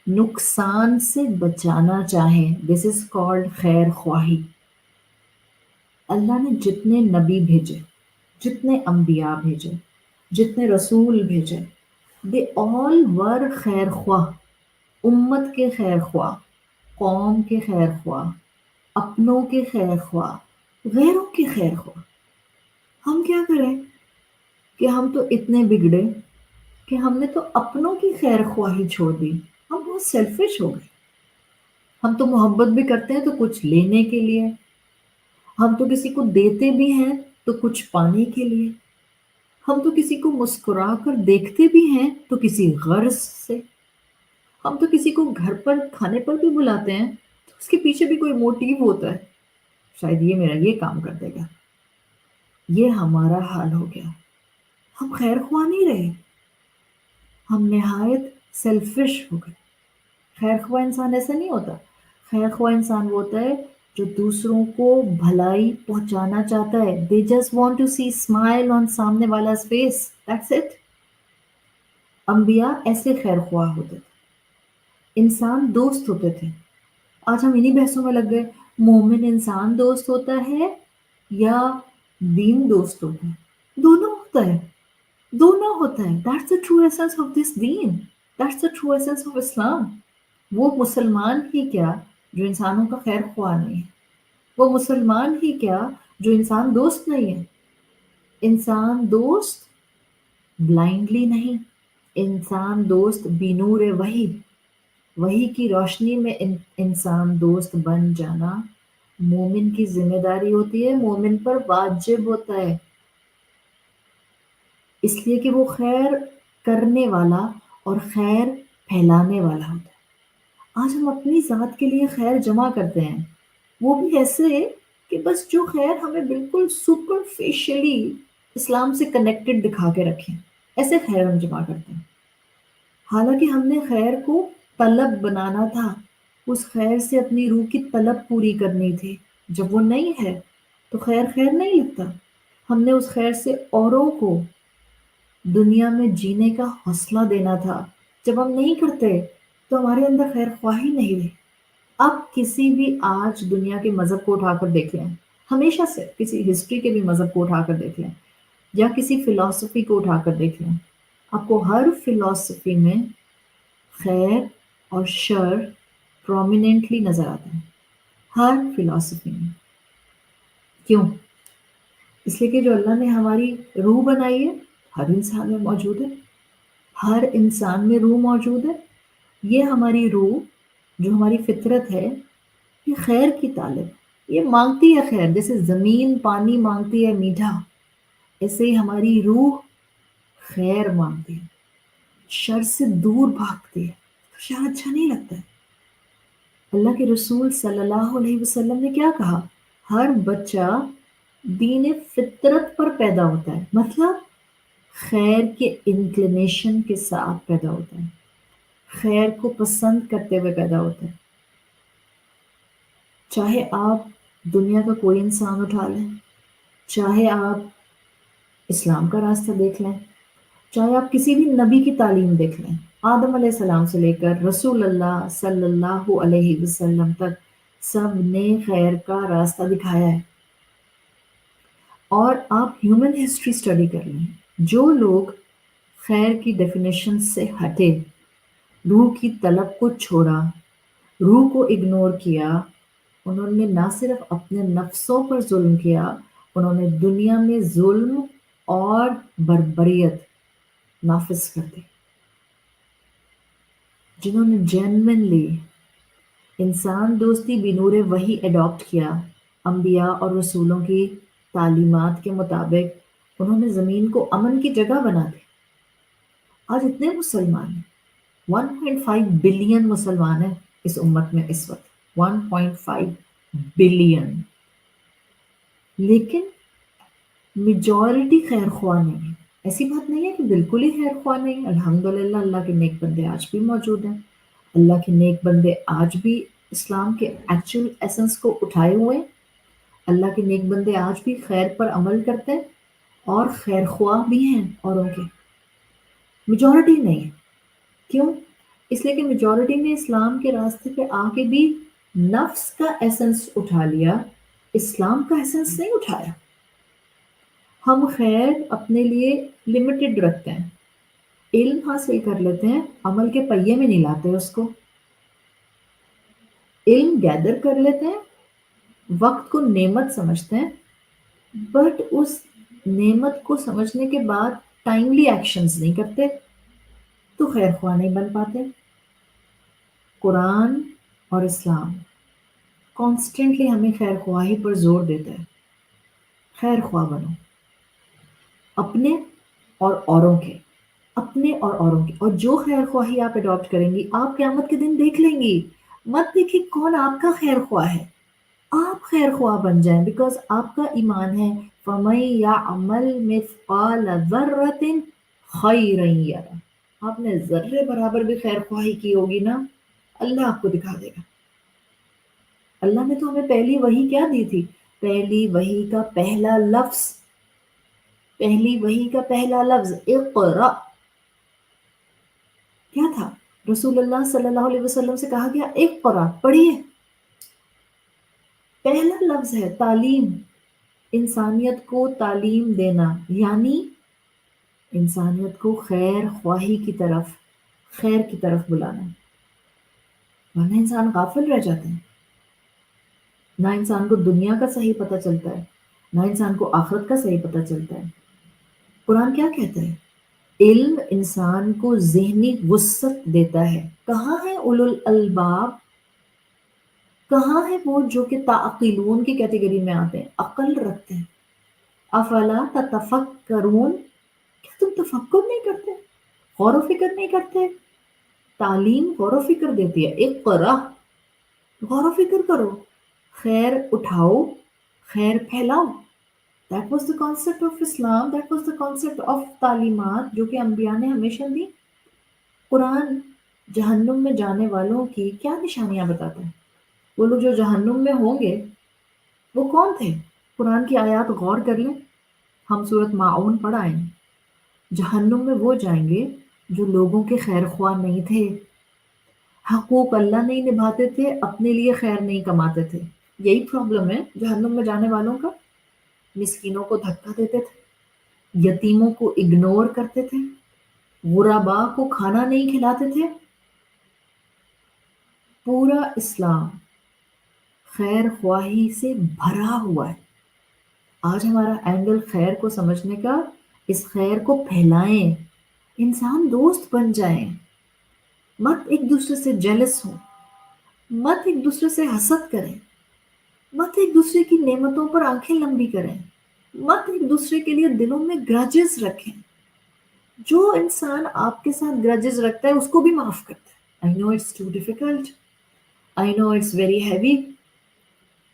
نقصان سے بچانا چاہیں، دس از کالڈ خیر خواہی. اللہ نے جتنے نبی بھیجے، جتنے انبیاء بھیجے، جتنے رسول بھیجے، دے آل ور خیر خواہ. امت کے خیر خواہ، قوم کے خیر خواہ، اپنوں کے خیر خواہ، غیروں کے خیر خواہ. ہم کیا کریں کہ ہم تو اتنے بگڑے کہ ہم نے تو اپنوں کی خیر خواہی چھوڑ دی. ہم بہت سیلفش ہو گئے. ہم تو محبت بھی کرتے ہیں تو کچھ لینے کے لیے، ہم تو کسی کو دیتے بھی ہیں تو کچھ پانے کے لیے، ہم تو کسی کو مسکرا کر دیکھتے بھی ہیں تو کسی غرض سے، ہم تو کسی کو گھر پر کھانے پر بھی بلاتے ہیں تو اس کے پیچھے بھی کوئی موٹیو ہوتا ہے، شاید یہ میرا یہ کام کر دے گا. یہ ہمارا حال ہو گیا. ہم خیر خواہ نہیں رہے، ہم نہایت سیلفش ہو گئے. خیر خواہ انسان ایسا نہیں ہوتا. خیر خواہ انسان وہ ہوتا ہے جو دوسروں کو بھلائی پہنچانا چاہتا ہے. They just want to see smile on سامنے والا face. That's it. انبیاء ایسے خیر خواہ ہوتے تھے. انسان دوست ہوتے تھے. آج ہم انہی بحثوں میں لگ گئے، مومن انسان دوست ہوتا ہے یا دین دوست ہوتا ہے؟ دونوں ہوتا ہے، دونوں ہوتا ہے. That's the true essence of this deen. That's the true essence of Islam. وہ مسلمان ہی کیا جو انسانوں کا خیر خواہ نہیں ہے، وہ مسلمان ہی کیا جو انسان دوست نہیں ہے. انسان دوست بلائنڈلی نہیں، انسان دوست بنور وحی، وحی کی روشنی میں انسان دوست بن جانا مومن کی ذمہ داری ہوتی ہے، مومن پر واجب ہوتا ہے، اس لیے کہ وہ خیر کرنے والا اور خیر پھیلانے والا ہوتا ہے. آج ہم اپنی ذات کے لیے خیر جمع کرتے ہیں، وہ بھی ایسے کہ بس جو خیر ہمیں بالکل سپرفیشلی اسلام سے کنیکٹڈ دکھا کے رکھیں، ایسے خیر ہم جمع کرتے ہیں. حالانکہ ہم نے خیر کو طلب بنانا تھا، اس خیر سے اپنی روح کی طلب پوری کرنی تھی. جب وہ نہیں ہے تو خیر خیر نہیں لگتا. ہم نے اس خیر سے اوروں کو دنیا میں جینے کا حوصلہ دینا تھا. جب ہم نہیں کرتے تو ہمارے اندر خیر خواہی نہیں رہی. اب کسی بھی آج دنیا کے مذہب کو اٹھا کر دیکھ لیں، ہمیشہ سے کسی ہسٹری کے بھی مذہب کو اٹھا کر دیکھ لیں یا کسی فلسفی کو اٹھا کر دیکھ لیں، آپ کو ہر فلسفی میں خیر اور شر پرومیننٹلی نظر آتا ہے. ہر فلسفی میں. کیوں؟ اس لیے کہ جو اللہ نے ہماری روح بنائی ہے ہر انسان میں موجود ہے. ہر انسان میں روح موجود ہے. یہ ہماری روح جو ہماری فطرت ہے یہ خیر کی طالب، یہ مانگتی ہے خیر. جیسے زمین پانی مانگتی ہے میٹھا، ایسے ہی ہماری روح خیر مانگتی ہے، شر سے دور بھاگتی ہے. تو شر اچھا نہیں لگتا ہے. اللہ کے رسول صلی اللہ علیہ وسلم نے کیا کہا؟ ہر بچہ دین فطرت پر پیدا ہوتا ہے، مطلب خیر کے انکلینیشن کے ساتھ پیدا ہوتا ہے، خیر کو پسند کرتے ہوئے پیدا ہوتا ہے. چاہے آپ دنیا کا کوئی انسان اٹھا لیں، چاہے آپ اسلام کا راستہ دیکھ لیں، چاہے آپ کسی بھی نبی کی تعلیم دیکھ لیں، آدم علیہ السلام سے لے کر رسول اللہ صلی اللہ علیہ وسلم تک سب نے خیر کا راستہ دکھایا ہے. اور آپ ہیومن ہسٹری اسٹڈی کر لیں، جو لوگ خیر کی ڈیفینیشن سے ہٹے، روح کی طلب کو چھوڑا، روح کو اگنور کیا، انہوں نے نہ صرف اپنے نفسوں پر ظلم کیا، انہوں نے دنیا میں ظلم اور بربریت نافذ کر دی. جنہوں نے جینوینلی انسان دوستی بنور وحی اڈاپٹ کیا، انبیاء اور رسولوں کی تعلیمات کے مطابق انہوں نے زمین کو امن کی جگہ بنا دی. آج اتنے مسلمان ہیں، 1.5 بلین مسلمان ہیں اس امت میں اس وقت، 1.5 بلین. لیکن میجورٹی خیر خواہ نہیں ہے. ایسی بات نہیں ہے کہ بالکل ہی خیر خواہ نہیں. الحمدللہ اللہ کے نیک بندے آج بھی موجود ہیں. اللہ کے نیک بندے آج بھی اسلام کے ایکچوئل ایسنس کو اٹھائے ہوئے ہیں اللہ کے نیک بندے آج بھی خیر پر عمل کرتے ہیں اور خیر خواہ بھی ہیں اوروں کے، میجورٹی نہیں ہے۔ کیوں؟ اس لیے کہ میجورٹی نے اسلام کے راستے پہ آ کے بھی نفس کا ایسنس اٹھا لیا، اسلام کا ایسنس نہیں اٹھایا۔ ہم خیر اپنے لیے لمیٹڈ رکھتے ہیں، علم حاصل کر لیتے ہیں، عمل کے پہیے میں نہیں لاتے اس کو، علم گیدر کر لیتے ہیں، وقت کو نعمت سمجھتے ہیں، بٹ اس نعمت کو سمجھنے کے بعد ٹائملی ایکشنز نہیں کرتے تو خیر خواہ نہیں بن پاتے۔ قرآن اور اسلام کانسٹنٹلی ہمیں خیر خواہی پر زور دیتا ہے، خیر خواہ بنو، اپنے اور اوروں کے، اپنے اور اوروں کے، اور جو خیر خواہی آپ اڈاپٹ کریں گی آپ قیامت کے دن دیکھ لیں گی، مت دیکھیں کون آپ کا خیر خواہ ہے، آپ خیر خواہ بن جائیں، بیکاز آپ کا ایمان ہے فَمَن يَعْمَلْ مِثْقَالَ ذَرَّةٍ خَيْرًا يَرَهُ، آپ نے ذرے برابر بھی خیر خواہی کی ہوگی نا، اللہ آپ کو دکھا دے گا۔ اللہ نے تو ہمیں پہلی وحی کیا دی تھی؟ پہلی وحی کا پہلا لفظ، پہلی وحی کا پہلا لفظ اقرأ کیا تھا؟ رسول اللہ صلی اللہ علیہ وسلم سے کہا گیا اقرأ پڑھیے، پہلا لفظ ہے تعلیم، انسانیت کو تعلیم دینا، یعنی انسانیت کو خیر خواہی کی طرف، خیر کی طرف بلانا، ورنہ انسان غافل رہ جاتے ہیں، نہ انسان کو دنیا کا صحیح پتہ چلتا ہے، نہ انسان کو آخرت کا صحیح پتہ چلتا ہے۔ قرآن کیا کہتا ہے؟ علم انسان کو ذہنی وسعت دیتا ہے۔ کہاں ہے اولو الالباب؟ کہاں ہے وہ جو کہ تعقلون کی کیٹیگری میں آتے ہیں، عقل رکھتے ہیں؟ افلا تتفکرون، کیا تم تفکر نہیں کرتے، غور و فکر نہیں کرتے؟ تعلیم غور و فکر دیتی ہے، اقرا، غور و فکر کرو، خیر اٹھاؤ، خیر پھیلاؤ۔ That was the concept of Islam, that was the concept of تعلیمات جو کہ انبیاء نے ہمیشہ دی۔ قرآن جہنم میں جانے والوں کی کیا نشانیاں بتاتا ہے؟ وہ لوگ جو جہنم میں ہوں گے وہ کون تھے؟ قرآن کی آیات غور کر لیں، ہم سورۃ ماعون پڑھ آئے ہیں۔ جہنم میں وہ جائیں گے جو لوگوں کے خیر خواہ نہیں تھے، حقوق اللہ نہیں نبھاتے تھے، اپنے لیے خیر نہیں کماتے تھے۔ یہی پرابلم ہے جہنم میں جانے والوں کا، مسکینوں کو دھکا دیتے تھے، یتیموں کو اگنور کرتے تھے، غربا کو کھانا نہیں کھلاتے تھے۔ پورا اسلام خیر خواہی سے بھرا ہوا ہے۔ آج ہمارا اینگل خیر کو سمجھنے کا، اس خیر کو پھیلائیں، انسان دوست بن جائیں، مت ایک دوسرے سے جیلس ہوں، مت ایک دوسرے سے حسد کریں، مت ایک دوسرے کی نعمتوں پر آنکھیں لمبی کریں، مت ایک دوسرے کے لیے دلوں میں گرجز رکھیں۔ جو انسان آپ کے ساتھ گرجز رکھتا ہے اس کو بھی معاف کرتا ہے۔ I know it's too difficult. I know it's very heavy.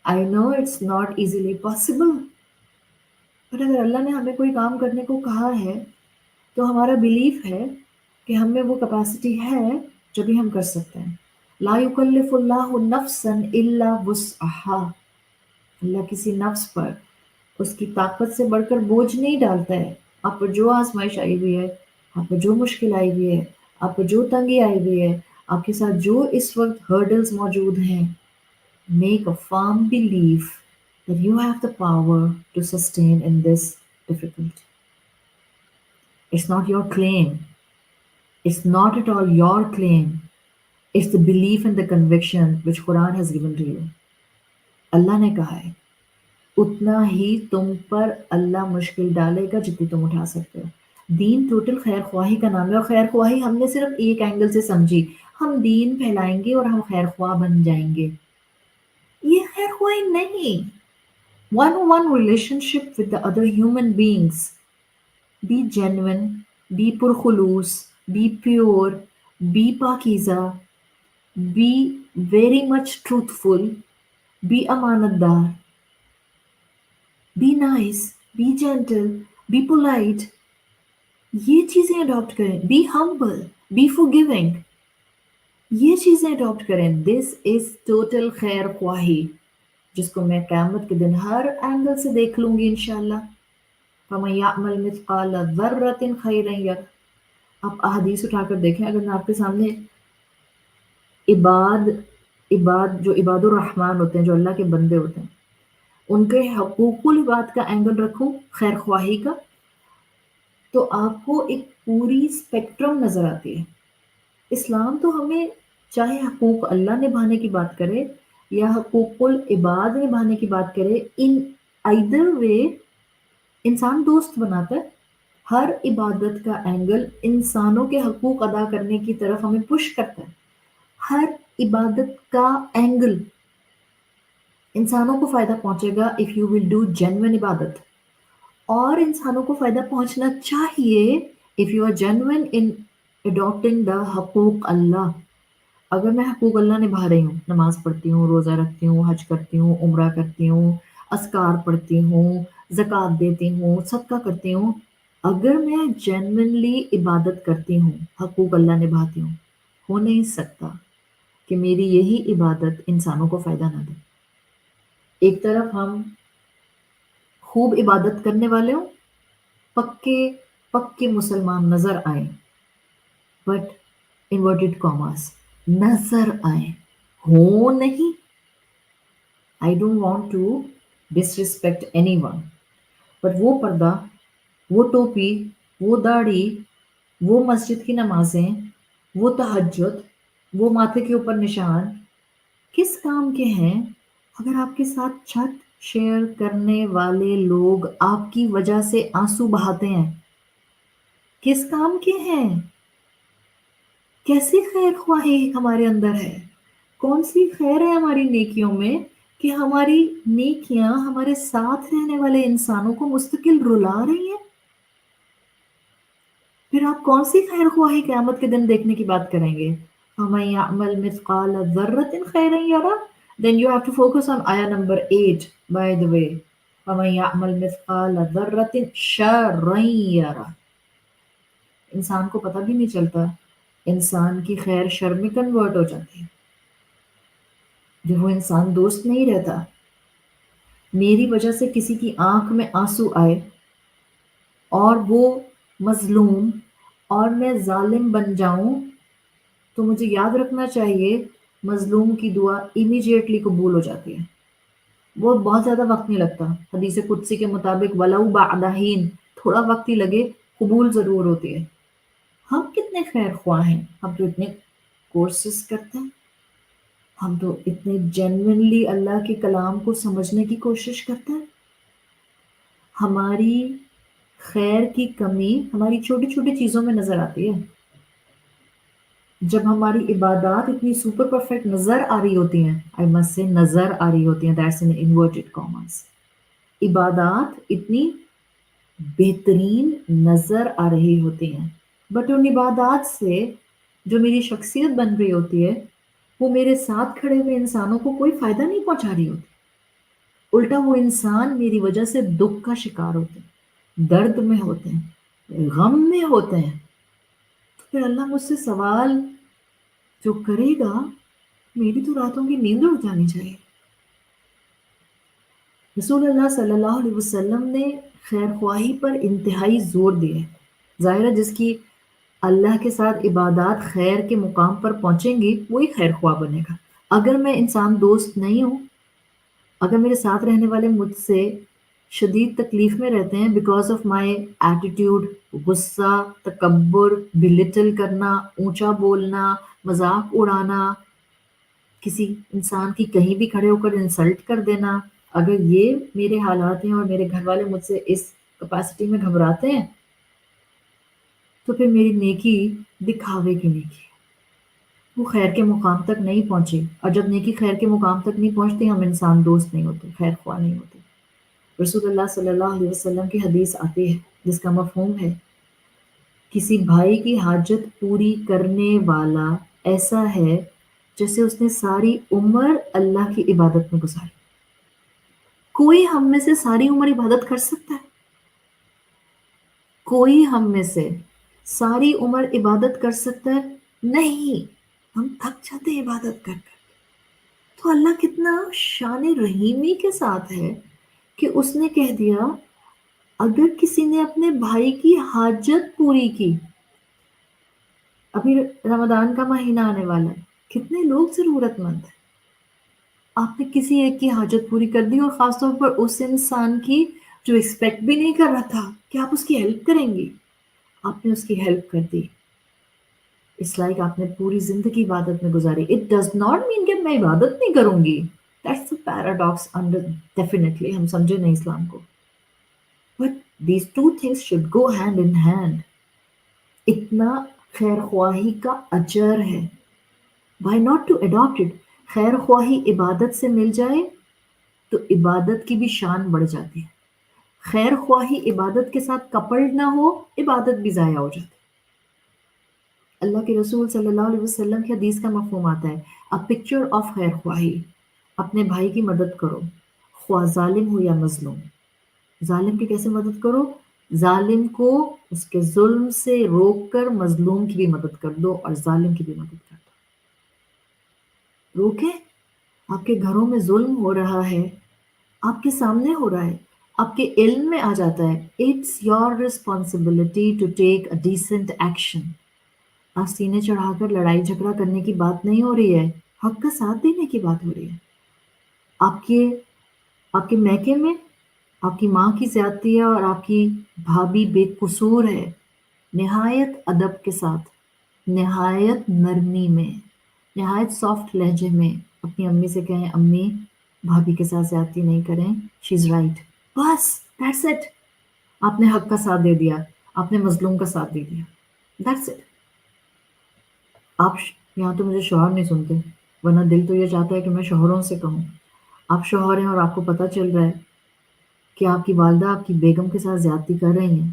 I know it's not easily possible. But اگر اللہ نے ہمیں کوئی کام کرنے کو کہا ہے تو ہمارا بلیف ہے کہ ہم میں وہ کیپیسٹی ہے جو بھی ہم کر سکتے ہیں۔ لا یکلف اللہ نفسا الا وسعها، اللہ کسی نفس پر اس کی طاقت سے بڑھ کر بوجھ نہیں ڈالتا ہے۔ آپ پر جو آزمائش آئی ہوئی ہے، آپ پر جو مشکل آئی ہوئی ہے، آپ پر جو تنگی آئی ہوئی ہے، آپ کے ساتھ جو اس وقت ہرڈلز موجود ہیں، make a firm belief that you have the power to sustain in this difficulty. It's not your claim. It's not at all your claim. It's the belief and the conviction which Quran has given to you. اللہ نے کہا ہے اتنا ہی تم پر اللہ مشکل ڈالے گا جتنی تم اٹھا سکتے ہو۔ دین ٹوٹل خیر خواہی کا نام ہے، اور خیر خواہی ہم نے صرف ایک اینگل سے سمجھی، ہم دین پھیلائیں گے اور ہم خیر خواہ بن جائیں گے، یہ خیر خواہی نہیں۔ One-on-one relationship with the other human beings. Be genuine, be پرخلوص، be pure, be پاکیزہ، be very much truthful, be امانت دار، be nice, be gentle, be polite. یہ چیزیں اڈاپٹ کریں، be humble, be forgiving. یہ چیزیں اڈاپٹ کریں، this is total خیر خواہی۔ جس کو میں قیامت کے دن ہر اینگل سے دیکھ لوں گی انشاءاللہ. فَمَن يَعْمَلْ مِثْقَالَ ذَرَّةٍ خَيْرًا يَرَهُ. آپ احادیث اٹھا کر دیکھیں، اگر میں آپ کے سامنے عباد جو عباد الرحمن ہوتے ہیں، جو اللہ کے بندے ہوتے ہیں، ان کے حقوق العباد کا اینگل رکھوں، خیر خواہی کا، تو آپ کو ایک پوری اسپیکٹرم نظر آتی ہے. اسلام تو ہمیں چاہے حقوق اللہ نبھانے کی بات کرے یا حقوق العباد نبھانے کی بات کرے، ان ایدر وے انسان دوست بناتا ہے. ہر عبادت کا اینگل انسانوں کے حقوق ادا کرنے کی طرف ہمیں پش کرتا ہے. ہر عبادت کا اینگل انسانوں کو فائدہ پہنچے گا if you will do genuine عبادت، اور انسانوں کو فائدہ پہنچنا چاہیے if you are genuine in adopting the حقوق اللہ. اگر میں حقوق اللہ نبھا رہی ہوں، نماز پڑھتی ہوں، روزہ رکھتی ہوں، حج کرتی ہوں، عمرہ کرتی ہوں، اذکار پڑھتی ہوں، زکوٰۃ دیتی ہوں، صدقہ کرتی ہوں، اگر میں جینوئنلی عبادت کرتی ہوں، حقوق اللہ نبھاتی ہوں، ہو نہیں سکتا کہ میری یہی عبادت انسانوں کو فائدہ نہ دے. ایک طرف ہم خوب عبادت کرنے والے ہوں، پکے پکے مسلمان نظر آئیں، بٹ انورٹڈ کاماز نظر آئیں، ہو نہیں. I don't want to disrespect anyone, but وہ پردہ، وہ ٹوپی، وہ داڑھی، وہ مسجد کی نمازیں، وہ تہجد، وہ ماتھے کے اوپر نشان کس کام کے ہیں اگر آپ کے ساتھ چھت شیئر کرنے والے لوگ آپ کی وجہ سے آنسو بہاتے ہیں؟ کس کام کے ہیں؟ کیسی خیر خواہی ہمارے اندر ہے؟ کون سی خیر ہے ہماری نیکیوں میں کہ ہماری نیکیاں ہمارے ساتھ رہنے والے انسانوں کو مستقل رلا رہی ہیں؟ پھر آپ کون سی خیر خواہی قیامت کے دن دیکھنے کی بات کریں گے؟ فَمَن يَعْمَلْ مِثْقَالَ ذَرَّةٍ خَيْرًا يَرَهُ. Then you have to focus on ayah number 8, by the way. فَمَن يَعْمَلْ مِثْقَالَ ذَرَّةٍ شَرًّا يَرَهُ. انسان کو پتہ بھی نہیں چلتا، انسان کی خیر شر میں کنورٹ ہو جاتی ہے. جب وہ انسان دوست نہیں رہتا، میری وجہ سے کسی کی آنکھ میں آنسو آئے اور وہ مظلوم اور میں ظالم بن جاؤں، تو مجھے یاد رکھنا چاہیے مظلوم کی دعا امیجیٹلی قبول ہو جاتی ہے. وہ بہت زیادہ وقت نہیں لگتا. حدیث قدسی کے مطابق وَلَوْ بَعْدَ حِینٍ، تھوڑا وقت ہی لگے، قبول ضرور ہوتی ہے. ہم کتنے خیر خواہ ہیں، ہم تو اتنے کورسز کرتے ہیں، ہم تو اتنے جینوئنلی اللہ کے کلام کو سمجھنے کی کوشش کرتے ہیں. ہماری خیر کی کمی ہماری چھوٹی چھوٹی چیزوں میں نظر آتی ہے. جب ہماری عبادات اتنی سپر پرفیکٹ نظر آ رہی ہوتی ہیں، آئی مسٹ سے نظر آ رہی ہوتی ہیں، دیٹس ان انورٹڈ کاماز، عبادات اتنی بہترین نظر آ رہی ہوتی ہیں، بٹ ان عبادات سے جو میری شخصیت بن رہی ہوتی ہے وہ میرے ساتھ کھڑے ہوئے انسانوں کو کوئی فائدہ نہیں پہنچا رہی ہوتی. الٹا وہ انسان میری وجہ سے دکھ کا شکار ہوتے ہیں، درد میں ہوتے ہیں، غم میں ہوتے ہیں. تو پھر اللہ مجھ سے سوال جو کرے گا، میری تو راتوں کی نیند اڑ جانی چاہیے. رسول اللہ صلی اللہ علیہ وسلم نے خیر خواہی پر انتہائی زور دیا ہے. ظاہر ہے جس کی اللہ کے ساتھ عبادات خیر کے مقام پر پہنچیں گی وہی خیر خواہ بنے گا. اگر میں انسان دوست نہیں ہوں، اگر میرے ساتھ رہنے والے مجھ سے شدید تکلیف میں رہتے ہیں بیکاز آف مائی ایٹیٹیوڈ، غصہ، تکبر، بلٹل کرنا، اونچا بولنا، مذاق اڑانا، کسی انسان کی کہیں بھی کھڑے ہو کر انسلٹ کر دینا، اگر یہ میرے حالات ہیں اور میرے گھر والے مجھ سے اس کیپیسٹی میں گھبراتے ہیں، تو پھر میری نیکی دکھاوے کی نیکی، وہ خیر کے مقام تک نہیں پہنچی. اور جب نیکی خیر کے مقام تک نہیں پہنچتی، ہم انسان دوست نہیں ہوتے، خیر خواہ نہیں ہوتے. رسول اللہ صلی اللہ علیہ وسلم کی حدیث آتی ہے جس کا مفہوم ہے کسی بھائی کی حاجت پوری کرنے والا ایسا ہے جیسے اس نے ساری عمر اللہ کی عبادت میں گزاری. کوئی ہم میں سے ساری عمر عبادت کر سکتا ہے؟ کوئی ہم میں سے ساری عمر عبادت کر سکتا ہے؟ نہیں. ہم تھک جاتے ہیں عبادت کر کر. تو اللہ کتنا شان رحیمی کے ساتھ ہے کہ اس نے کہہ دیا اگر کسی نے اپنے بھائی کی حاجت پوری کی، ابھی رمضان کا مہینہ آنے والا ہے، کتنے لوگ ضرورت مند ہیں، آپ نے کسی ایک کی حاجت پوری کر دی، اور خاص طور پر اس انسان کی جو ایکسپیکٹ بھی نہیں کر رہا تھا کہ آپ اس کی ہیلپ کریں گی، آپ نے اس کی ہیلپ کر دی. اس لائک آپ نے پوری زندگی عبادت میں گزاری. اٹ ڈز ناٹ مین کہ میں عبادت نہیں کروں گی. That's a paradox under definitely ہم سمجھے نہیں اسلام کو. But these two things should go hand in hand. اتنا خیر خواہی کا اجر ہے. Why not to adapt it? خیر خواہی عبادت سے مل جائے تو عبادت کی بھی شان بڑھ جاتی ہے. خیر خواہی عبادت کے ساتھ کپلڈ نہ ہو، عبادت بھی ضائع ہو جاتی ہے. اللہ کے رسول صلی اللہ علیہ وسلم کی حدیث کا مفہوم آتا ہے a picture of خیر خواہی. اپنے بھائی کی مدد کرو، خواہ ظالم ہو یا مظلوم. ظالم کی کیسے مدد کرو؟ ظالم کو اس کے ظلم سے روک کر مظلوم کی بھی مدد کر دو اور ظالم کی بھی مدد کر دو. روکے، آپ کے گھروں میں ظلم ہو رہا ہے، آپ کے سامنے ہو رہا ہے، آپ کے علم میں آ جاتا ہے. It's your responsibility to take a decent action. آپ سینے چڑھا کر لڑائی جھگڑا کرنے کی بات نہیں ہو رہی ہے، حق کا ساتھ دینے کی بات ہو رہی ہے. آپ کے میکے میں آپ کی ماں کی زیادتی ہے اور آپ کی بھابھی بے قصور ہے. نہایت ادب کے ساتھ، نہایت نرمی میں، نہایت سافٹ لہجے میں اپنی امی سے کہیں امی بھابھی کے ساتھ زیادتی نہیں کریں، شی از رائٹ. بس دیٹس اٹ. آپ نے حق کا ساتھ دے دیا، آپ نے مظلوم کا ساتھ دے دیا. That's it. آپ یہاں تو مجھے شوہر نہیں سنتے، ورنہ دل تو یہ چاہتا ہے کہ میں شوہروں سے کہوں. آپ شوہر ہیں اور آپ کو پتہ چل رہا ہے کہ آپ کی والدہ آپ کی بیگم کے ساتھ زیادتی کر رہی ہیں.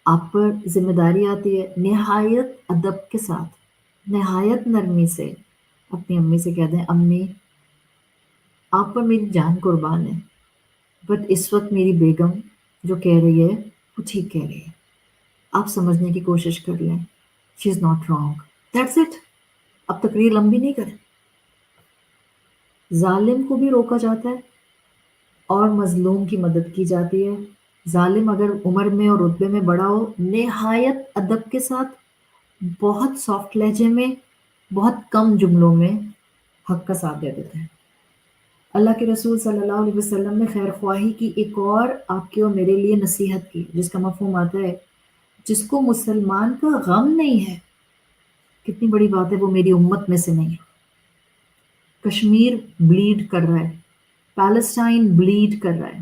آپ پر ذمہ داری آتی ہے نہایت ادب کے ساتھ، نہایت نرمی سے اپنی امی سے کہہ دیں امی آپ پر میری جان قربان ہے، بٹ اس وقت میری بیگم جو کہہ رہی ہے وہ ٹھیک کہہ رہی ہے، آپ سمجھنے کی کوشش کر لیں. She is not wrong. That's it. اب تقریر لمبی نہیں کریں. ظالم کو بھی روکا جاتا ہے اور مظلوم کی مدد کی جاتی ہے. ظالم اگر عمر میں اور رتبے میں بڑا ہو، نہایت ادب کے ساتھ، بہت سافٹ لہجے میں، بہت کم جملوں میں حق کا ساتھ دے دیتے ہیں. اللہ کے رسول صلی اللہ علیہ وسلم نے خیر خواہی کی ایک اور آپ کے اور میرے لیے نصیحت کی، جس کا مفہوم آتا ہے جس کو مسلمان کا غم نہیں ہے. کتنی بڑی بات ہے وہ میری امت میں سے نہیں ہے. کشمیر بلیڈ کر رہا ہے، پیلسٹائن بلیڈ کر رہا ہے،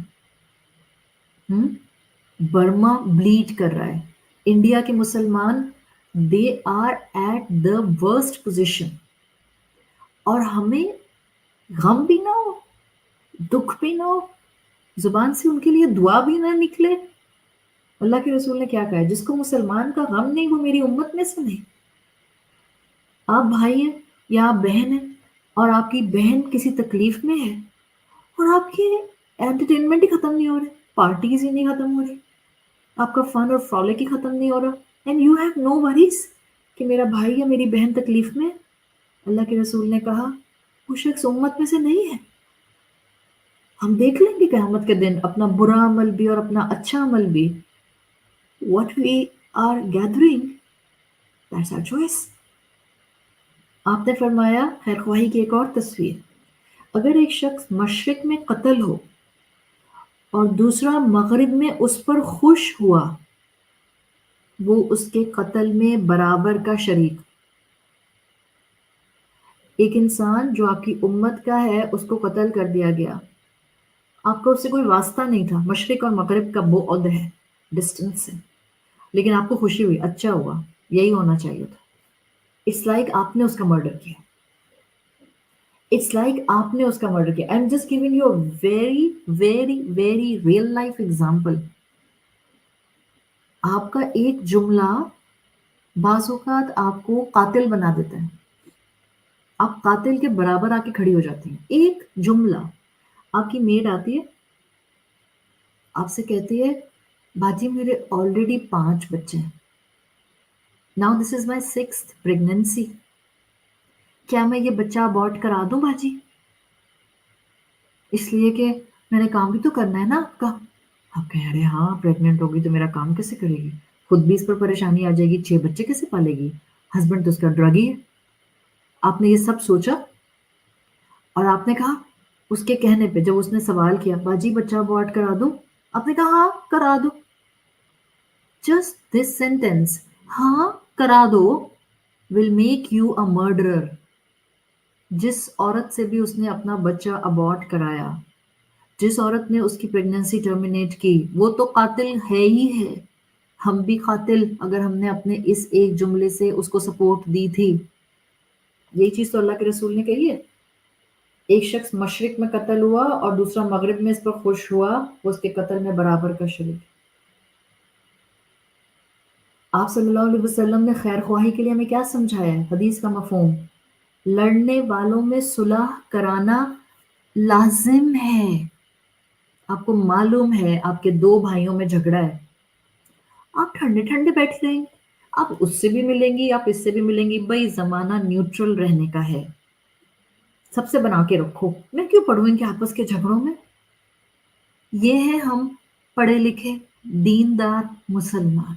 برما بلیڈ کر رہا ہے. انڈیا کے مسلمان they are at the worst position, اور ہمیں غم بھی نہ ہو، دکھ بھی نہ ہو، زبان سے ان کے لیے دعا بھی نہ نکلے. اللہ کے رسول نے کیا کہا ہے؟ جس کو مسلمان کا غم نہیں وہ میری امت میں سے نہیں. آپ بھائی ہیں یا آپ بہن ہیں اور آپ کی بہن کسی تکلیف میں ہے اور آپ کے انٹرٹینمنٹ ہی ختم نہیں ہو رہے، پارٹیز ہی نہیں ختم ہو رہی، آپ کا فن اور فرولک ہی ختم نہیں ہو رہا، and you have no worries کہ میرا بھائی یا میری بہن تکلیف میں ہے. اللہ کے رسول نے کہا وہ شخص امت میں سے نہیں ہے. ہم دیکھ لیں گے قیامت کے دن اپنا برا عمل بھی اور اپنا اچھا عمل بھی. What we are gathering, that's our choice. آپ نے فرمایا خیر خواہی کی ایک اور تصویر، اگر ایک شخص مشرق میں قتل ہو اور دوسرا مغرب میں اس پر خوش ہوا، وہ اس کے قتل میں برابر کا شریک. ایک انسان جو آپ کی امت کا ہے اس کو قتل کر دیا گیا، آپ کا اس سے کوئی واسطہ نہیں تھا، مشرق اور مغرب کا بعد ہے، ڈسٹینس ہے، لیکن آپ کو خوشی ہوئی، اچھا ہوا، یہی ہونا چاہیے تھا. اٹس لائک آپ نے اس کا مرڈر کیا. اٹس لائک آپ نے اس کا مرڈر کیا. آئی am just giving you a very very very real life example. آپ کا ایک جملہ بعض اوقات آپ کو قاتل بنا دیتا ہے. آپ قاتل کے برابر آ کے کھڑی ہو جاتی ہیں. ایک جملہ. آپ کی میڈ آتی ہے، آپ سے کہتی ہے باجی میرے آلریڈی 5 بچے ہیں، now this is my 6th pregnancy. کیا میں یہ بچہ ابورٹ کرا دوں باجی؟ اس لیے کہ میں نے کام بھی تو کرنا ہے نا آپ کا۔ آپ کہیں ارے ہاں پریگننٹ ہوگی تو میرا کام کیسے کرے گی؟ خود بھی اس پر پریشانی آ جائے گی، 6 بچے کیسے پالے گی؟ ہسبینڈ تو اس کا ڈرگ ہی ہے۔ آپ نے یہ سب سوچا اور آپ نے کہا اس کے کہنے پہ جب اس نے سوال کیا باجی بچہ ابورٹ کرا دوں، آپ نے کہا ہاں کرا دو۔ جسٹ دس سینٹینس، ہاں کرا دو، will make you a murderer. جس عورت سے بھی اس نے اپنا بچہ ابورٹ کرایا، جس عورت نے اس کی پریگننسی ٹرمینیٹ کی، وہ تو قاتل ہے ہی ہے۔ ہم بھی قاتل اگر ہم نے اپنے اس ایک جملے سے اس کو سپورٹ دی تھی۔ یہی چیز تو اللہ کے رسول نے کہی ہے۔ ایک شخص مشرق میں قتل ہوا اور دوسرا مغرب میں اس پر خوش ہوا، وہ اس کے قتل میں برابر کا شریک۔ آپ صلی اللہ علیہ وسلم نے خیر خواہی کے لیے ہمیں کیا سمجھایا ہے؟ حدیث کا مفہوم، لڑنے والوں میں صلح کرانا لازم ہے۔ آپ کو معلوم ہے آپ کے 2 بھائیوں میں جھگڑا ہے، آپ ٹھنڈے ٹھنڈے بیٹھ رہیں گے، آپ اس سے بھی ملیں گی، آپ اس سے بھی ملیں گی، بھائی زمانہ نیوٹرل رہنے کا ہے۔ سب سے بنا کے رکھو، میں کیوں پڑھوں ان کے آپس کے جھگڑوں میں؟ یہ ہے ہم پڑھے لکھے دیندار مسلمان۔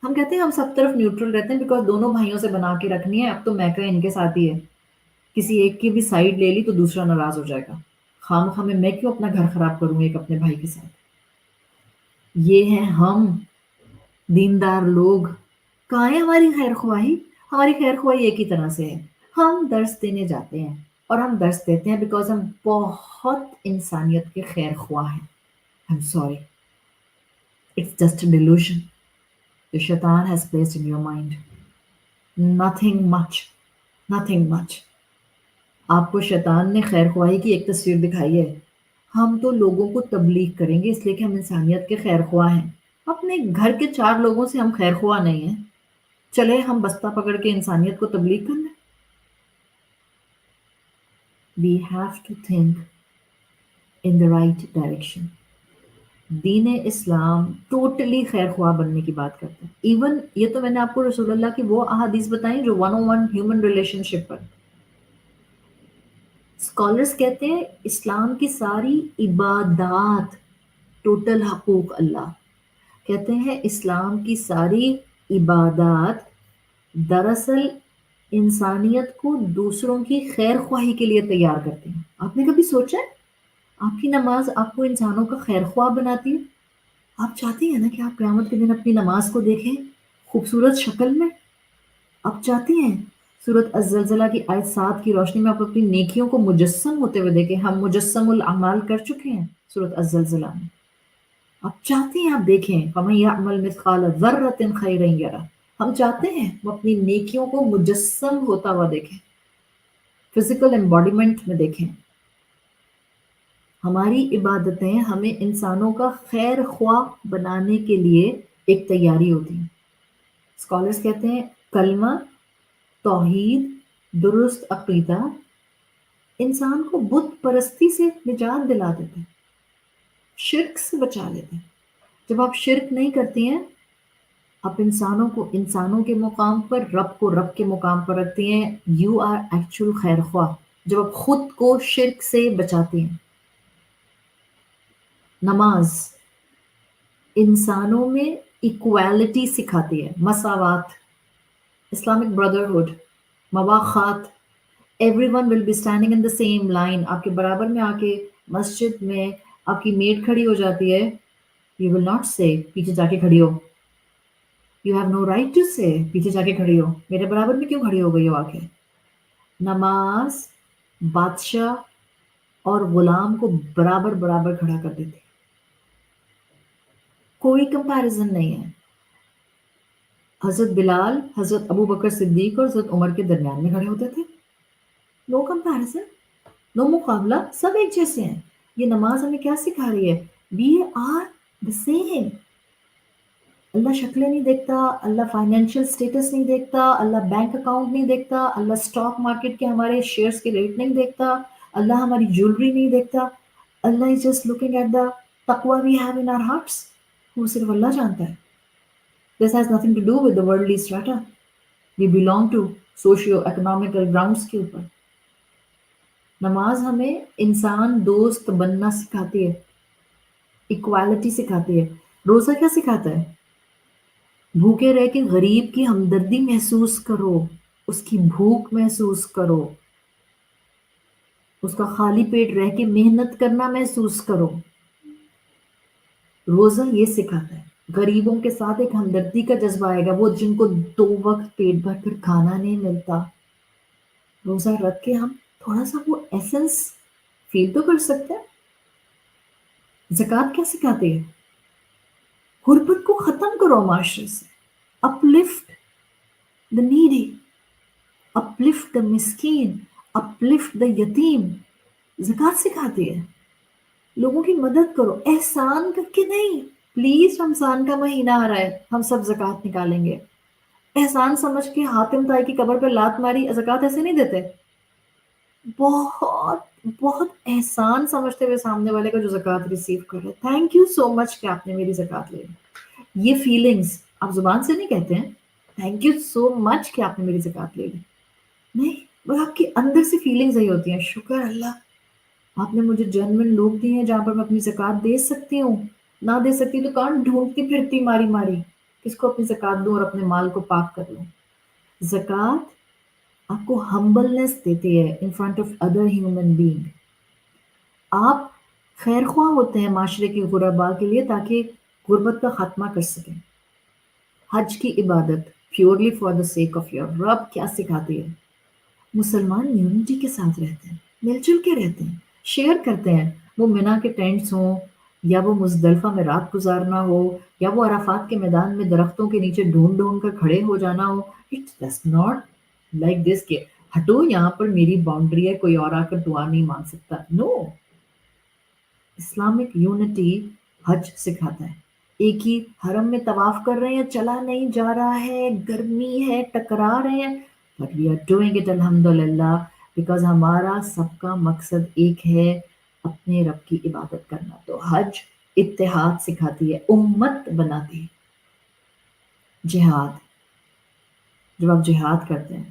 ہم کہتے ہیں ہم سب طرف نیوٹرل رہتے ہیں بیکاز دونوں بھائیوں سے بنا کے رکھنی ہے، اب تو میکا ان کے ساتھ ہی ہے، کسی ایک کی بھی سائیڈ لے لی تو دوسرا ناراض ہو جائے گا، خام خواہ میں کیوں اپنا گھر خراب کروں ایک اپنے بھائی کے ساتھ؟ یہ ہیں ہم دیندار لوگ۔ کہاں ہے ہماری خیر خواہی؟ ہماری خیر خواہی ایک ہی طرح سے ہے، ہم درس دینے جاتے ہیں اور ہم درس دیتے ہیں بیکاز ہم بہت انسانیت کے خیر خواہ ہیں۔ I'm sorry, it's just a delusion the shaitan has placed in your mind. Nothing much, nothing much. آپ کو شیطان نے خیر خواہی کی ایک تصویر دکھائی ہے، ہم تو لوگوں کو تبلیغ کریں گے اس لیے کہ ہم انسانیت کے خیر خواہ ہیں، اپنے گھر کے 4 لوگوں سے ہم خیر خواہ نہیں ہیں، چلے ہم بستہ پکڑ کے انسانیت کو تبلیغ کر لیں۔ We have to think in the right direction. دین اسلام ٹوٹلی خیر خواہ بننے کی بات کرتا ہے۔ ایون یہ تو میں نے آپ کو رسول اللہ کی وہ احادیث بتائیں جو 101 ہیومن ریلیشن شپ پر۔ اسکالرس کہتے ہیں اسلام کی ساری عبادات ٹوٹل حقوق اللہ، کہتے ہیں اسلام کی ساری عبادات دراصل انسانیت کو دوسروں کی خیر خواہی کے لیے تیار کرتے ہیں۔ آپ نے کبھی سوچا ہے آپ کی نماز آپ کو انسانوں کا خیر خواہ بناتی ہے؟ آپ چاہتی ہیں نا کہ آپ قیامت کے دن اپنی نماز کو دیکھیں خوبصورت شکل میں؟ آپ چاہتی ہیں سورۃ الزلزلہ کی آیت 7 کی روشنی میں آپ اپنی نیکیوں کو مجسم ہوتے ہوئے دیکھیں؟ ہم مجسم الاعمال کر چکے ہیں سورۃ الزلزلہ میں۔ آپ چاہتی ہیں آپ دیکھیں فَمَن يَعْمَلْ مِثْقَالَ ذَرَّةٍ خَيْرًا يَرَهُ، ہم چاہتے ہیں وہ اپنی نیکیوں کو مجسم ہوتا ہوا دیکھیں، فزیکل ایمبوڈیمنٹ میں دیکھیں۔ ہماری عبادتیں ہمیں انسانوں کا خیر خواہ بنانے کے لیے ایک تیاری ہوتی ہیں۔ اسکالرس کہتے ہیں کلمہ، توحید، درست عقیدہ انسان کو بت پرستی سے نجات دلا دیتے ہیں، شرک سے بچا لیتے ہیں۔ جب آپ شرک نہیں کرتی ہیں، آپ انسانوں کو انسانوں کے مقام پر، رب کو رب کے مقام پر رکھتی ہیں، یو آر ایکچوئل خیر خواہ جب آپ خود کو شرک سے بچاتی ہیں۔ نماز انسانوں میں ایکویلٹی سکھاتی ہے، مساوات، اسلامک بردرہڈ، مواخات، everyone will be standing in the same line. آپ کے برابر میں آ کے مسجد میں آپ کی میڈ کھڑی ہو جاتی ہے، یو ول ناٹ سے پیچھے جا کے کھڑی ہو، you have no right to say پیچھے جا کے کھڑی ہو، میرے برابر میں کیوں کھڑی ہو گئی ہو آ کے؟ نماز بادشاہ اور غلام کو برابر برابر کھڑا کر دیتی، کوئی کمپیریزن نہیں ہے۔ حضرت بلال حضرت ابو بکر صدیق اور حضرت عمر کے درمیان میں کھڑے ہوتے تھے، نو کمپیریزن، نو مقابلہ، سب ایک جیسے ہیں۔ یہ نماز ہمیں کیا سکھا رہی ہے؟ We are the same. اللہ شکلیں نہیں دیکھتا، اللہ فائنینشیل سٹیٹس نہیں دیکھتا، اللہ بینک اکاؤنٹ نہیں دیکھتا، اللہ اسٹاک مارکیٹ کے ہمارے شیئرز کے ریٹ نہیں دیکھتا، اللہ ہماری جیولری نہیں دیکھتا، Allah is just looking at the taqwa we have in our hearts. وہ صرف اللہ جانتا ہے۔ This has nothing to do with the worldly strata we belong to. Socio economical grounds کے اوپر. نماز ہمیں انسان دوست بننا سکھاتی ہے، ایکوالٹی سکھاتی ہے. روزہ کیا سکھاتا ہے؟ بھوکے رہ کے غریب کی ہمدردی محسوس کرو، اس کی بھوک محسوس کرو، اس کا خالی پیٹ رہ کے محنت کرنا محسوس کرو. روزہ یہ سکھاتا ہے. غریبوں کے ساتھ ایک ہمدردی کا جذبہ آئے گا، وہ جن کو 2 وقت پیٹ بھر کر کھانا نہیں ملتا. روزہ رکھ کے ہم تھوڑا سا وہ ایسنس فیل تو کر سکتے ہیں. زکوٰۃ کیا سکھاتی ہے؟ غربت کو ختم کرو معاشرے سے. Uplift the needy, uplift the مسکین، uplift the یتیم. زکوٰۃ سکھاتی ہے لوگوں کی مدد کرو، احسان کر کے نہیں. پلیز رمضان کا مہینہ آ رہا ہے، ہم سب زکوٰۃ نکالیں گے. احسان سمجھ کے حاتم طائی کی قبر پہ لات ماری، زکوٰۃ ایسے نہیں دیتے. بہت بہت احسان سمجھتے ہوئے سامنے والے کا جو زکوٰۃ ریسیو کر رہے، تھینک یو سو مچ کہ آپ نے میری زکوٰۃ لے لی. یہ فیلنگز آپ زبان سے نہیں کہتے ہیں تھینک یو سو مچ کہ آپ نے میری زکوٰۃ لے لی، نہیں، وہ آپ کے اندر سے فیلنگز یہی ہوتی ہیں. شکر اللہ آپ نے مجھے جنمن لوگ دیے ہیں جہاں پر میں اپنی زکوٰۃ دے سکتی ہوں. نہ دے سکتی تو کہاں ڈھونڈتی پھرتی ماری ماری کس کو اپنی زکوٰۃ دوں اور اپنے مال کو پاک کر لوں. زکوٰۃ آپ کو ہمبلنس دیتی ہے ان front of other human being. آپ خیر خواہ ہوتے ہیں معاشرے کے غرباء کے لیے تاکہ غربت کا خاتمہ کر سکیں. حج کی عبادت purely for the sake of your رب کیا سکھاتی ہے؟ مسلمان یونٹی کے ساتھ رہتے ہیں، مل جل کے رہتے ہیں، شیئر کرتے ہیں. وہ منا کے ٹینٹس ہوں، یا وہ مزدلفہ میں رات گزارنا ہو، یا وہ عرفات کے میدان میں درختوں کے نیچے ڈھونڈ ڈھونڈ کر کھڑے ہو جانا ہو. It's just not like this کہ ہٹو یہاں پر میری باؤنڈری ہے، کوئی اور آ کر دعا نہیں مانگ سکتا. نو، اسلامک یونٹی حج سکھاتا ہے. ایک ہی حرم میں طواف کر رہے ہیں، چلا نہیں جا رہا ہے، گرمی ہے، ٹکرا رہے ہیں، but we are doing it الحمدللہ بیکاز ہمارا سب کا مقصد ایک ہے، اپنے رب کی عبادت کرنا. تو حج اتحاد سکھاتی ہے، امت بناتی ہے. جہاد، جب آپ جہاد کرتے ہیں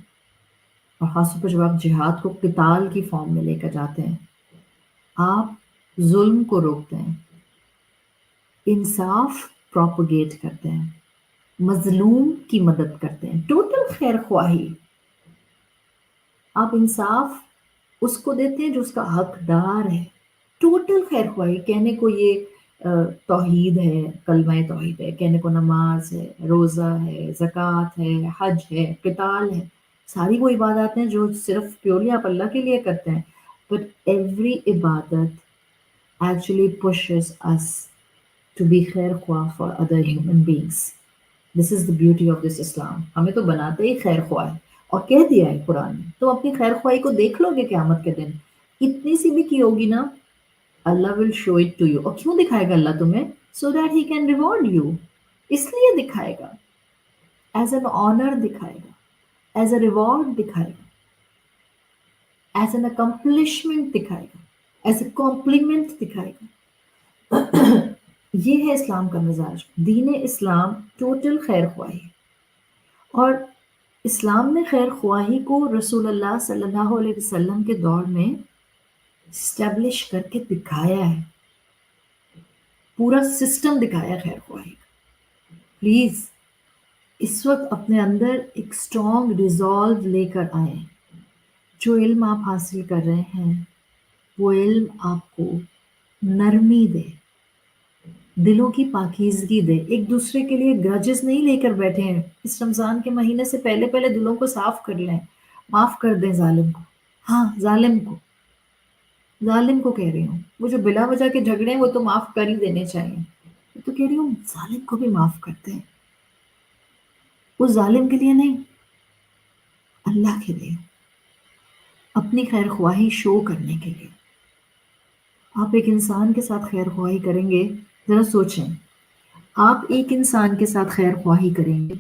اور خاص طور پر جب آپ جہاد کو قتال کی فارم میں لے کر جاتے ہیں، آپ ظلم کو روکتے ہیں، انصاف پروپگیٹ کرتے ہیں، مظلوم کی مدد کرتے ہیں. ٹوٹل خیر خواہی. آپ انصاف اس کو دیتے ہیں جو اس کا حقدار ہے. ٹوٹل خیر خواہی. کہنے کو یہ توحید ہے، کلمہ توحید ہے، کہنے کو نماز ہے، روزہ ہے، زکوٰۃ ہے، حج ہے، قتال ہے. ساری وہ عبادات ہیں جو صرف پیورلی آپ اللہ کے لیے کرتے ہیں. بٹ ایوری عبادت actually pushes us to be خیر خواہ for other human beings. This is the beauty of this Islam. ہمیں تو بناتے ہی خیر خواہ ہے اور کہہ دیا ہے قرآن میں تم اپنی خیر خواہی کو دیکھ لو گے قیامت کے دن. اتنی سی بھی کی ہوگی نا، اللہ will show it to you. اور کیوں دکھائے گا اللہ تمہیں؟ So that he can reward you. اس لیے دکھائے گا، ایز این آنر دکھائے گا، ایز اے ریوارڈ دکھائے گا، ایز این اکمپلشمنٹ دکھائے گا، ایز اے کمپلیمنٹ دکھائے گا. یہ ہے اسلام کا مزاج. دین اسلام ٹوٹل خیر خواہی. اور اسلام نے خیر خواہی کو رسول اللہ صلی اللہ علیہ وسلم کے دور میں اسٹیبلش کر کے دکھایا ہے، پورا سسٹم دکھایا خیر خواہی کا. پلیز اس وقت اپنے اندر ایک اسٹرانگ ریزالو لے کر آئیں. جو علم آپ حاصل کر رہے ہیں وہ علم آپ کو نرمی دے، دلوں کی پاکیزگی دے. ایک دوسرے کے لیے گرجز نہیں لے کر بیٹھے ہیں. اس رمضان کے مہینے سے پہلے پہلے دلوں کو صاف کر لیں، معاف کر دیں ظالم کو. ہاں، ظالم کو کہہ رہی ہوں. وہ جو بلا وجہ کے جھگڑے ہیں وہ تو معاف کر ہی دینے چاہیے. میں تو کہہ رہی ہوں ظالم کو بھی معاف کرتے ہیں. اس ظالم کے لیے نہیں، اللہ کے لیے، اپنی خیر خواہی شو کرنے کے لیے. آپ ایک انسان کے ساتھ خیر خواہی کریں گے، ذرا سوچیں، آپ ایک انسان کے ساتھ خیر خواہی کریں گے،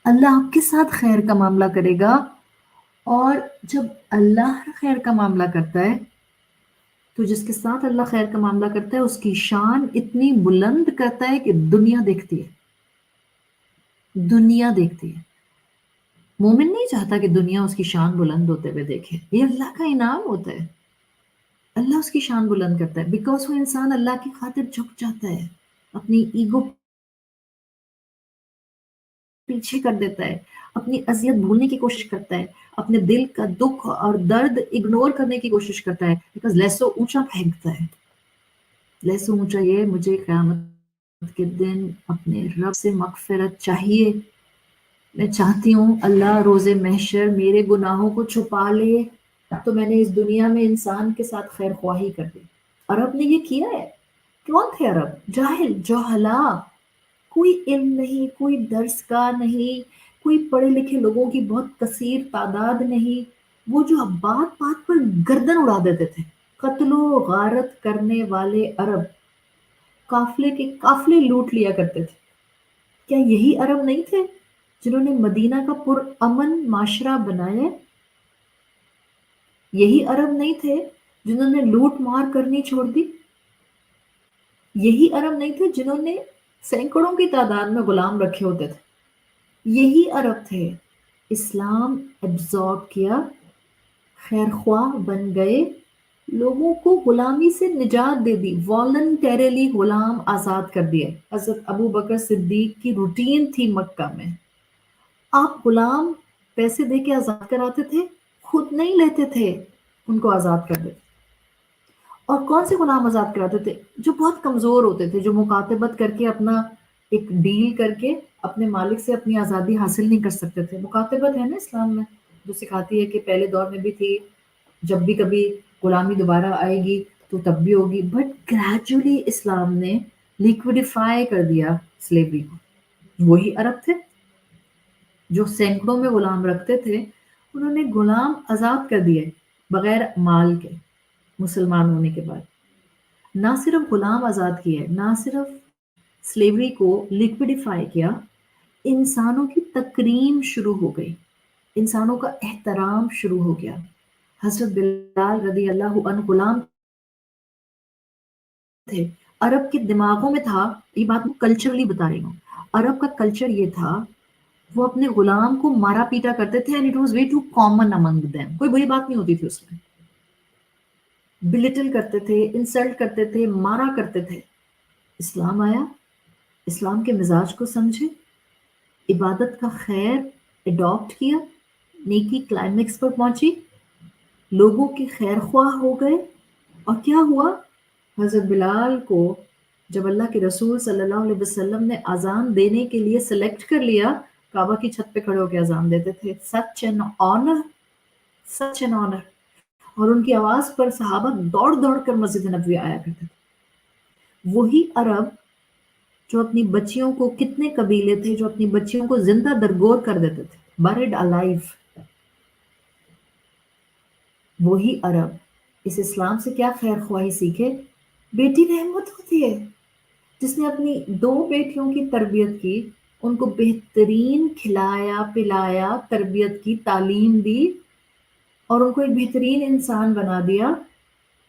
اللہ آپ کے ساتھ خیر کا معاملہ کرے گا. اور جب اللہ خیر کا معاملہ کرتا ہے تو جس کے ساتھ اللہ خیر کا معاملہ کرتا ہے اس کی شان اتنی بلند کرتا ہے کہ دنیا دیکھتی ہے. دنیا دیکھتی ہے. مومن نہیں چاہتا کہ دنیا اس کی شان بلند ہوتے ہوئے دیکھے، یہ اللہ کا انعام ہوتا ہے، اللہ اس کی شان بلند کرتا ہے، بیکاز وہ انسان اللہ کی خاطر جھک جاتا ہے، اپنی ایگو پیچھے کر دیتا ہے، اپنی اذیت بھولنے کی کوشش کرتا ہے، اپنے دل کا دکھ اور درد اگنور کرنے کی کوشش کرتا ہے، بیکاز لہسو اونچا پھینکتا ہے، لہسو اونچا یہ مجھے قیامت کے دن اپنے رب سے مغفرت چاہیے، میں چاہتی ہوں اللہ روز محشر میرے گناہوں کو چھپا لے، تو میں نے اس دنیا میں انسان کے ساتھ خیر خواہی کر دی۔ عرب نے یہ کیا ہے، کون تھے عرب؟ جاہل، جوہلا، کوئی علم نہیں، کوئی درس کا نہیں، کوئی پڑھے لکھے لوگوں کی بہت کثیر تعداد نہیں، وہ جو بات بات پر گردن اڑا دیتے تھے، قتل و غارت کرنے والے عرب، قافلے کے قافلے لوٹ لیا کرتے تھے۔ کیا یہی عرب نہیں تھے جنہوں نے مدینہ کا پرامن معاشرہ بنایا؟ یہی عرب نہیں تھے جنہوں نے لوٹ مار کرنی چھوڑ دی؟ یہی عرب نہیں تھے جنہوں نے سینکڑوں کی تعداد میں غلام رکھے ہوتے تھے؟ یہی عرب تھے، اسلام ایبزارب کیا، خیر خواہ بن گئے، لوگوں کو غلامی سے نجات دے دی، والنٹیرلی غلام آزاد کر دیے۔ حضرت ابو بکر صدیق کی روٹین تھی مکہ میں، آپ غلام پیسے دے کے آزاد کراتے تھے، خود نہیں لیتے تھے، ان کو آزاد کر دیتے۔ اور کون سے غلام آزاد کراتے تھے؟ جو بہت کمزور ہوتے تھے، جو مکاتبت کر کے اپنا ایک ڈیل کر کے اپنے مالک سے اپنی آزادی حاصل نہیں کر سکتے تھے۔ مکاتبت ہے نا اسلام میں، جو سکھاتی ہے کہ پہلے دور میں بھی تھی، جب بھی کبھی غلامی دوبارہ آئے گی تو تب بھی ہوگی، بٹ گریجولی اسلام نے لیکوڈیفائی کر دیا سلیوری کو۔ وہی عرب تھے جو سینکڑوں میں غلام رکھتے تھے، انہوں نے غلام آزاد کر دیے بغیر مال کے، مسلمان ہونے کے بعد۔ نہ صرف غلام آزاد کیے، نہ صرف سلیوری کو لیکوڈیفائی کیا، انسانوں کی تکریم شروع ہو گئی، انسانوں کا احترام شروع ہو گیا۔ حضرت بلال رضی اللہ عنہ غلام تھے، عرب کے دماغوں میں تھا، یہ بات میں کلچرلی بتا رہی ہوں، عرب کا کلچر یہ تھا، وہ اپنے غلام کو مارا پیٹا کرتے تھے، and it was way too common among them، کوئی بری بات نہیں ہوتی تھی اس میں، بلٹل کرتے تھے، انسلٹ کرتے تھے، مارا کرتے تھے۔ اسلام آیا، اسلام کے مزاج کو سمجھے، عبادت کا خیر اڈاپٹ کیا، نیکی کلائمیکس پر پہنچی، لوگوں کے خیر خواہ ہو گئے، اور کیا ہوا؟ حضرت بلال کو جب اللہ کے رسول صلی اللہ علیہ وسلم نے اذان دینے کے لیے سلیکٹ کر لیا، کعبہ کی چھت پہ کھڑے ہو کے اذان دیتے تھے، such an honour, such an honour, اور ان کی آواز پر صحابہ دوڑ دوڑ کر مسجد نبوی آیا کرتے تھے۔ وہی عرب جو اپنی بچیوں کو، کتنے قبیلے تھے جو اپنی بچیوں کو زندہ درگور کر دیتے تھے، buried alive، وہی عرب اس اسلام سے کیا خیر خواہی سیکھے؟ بیٹی رحمت ہوتی ہے، جس نے اپنی دو بیٹیوں کی تربیت کی، ان کو بہترین کھلایا پلایا، تربیت کی، تعلیم دی، اور ان کو ایک بہترین انسان بنا دیا۔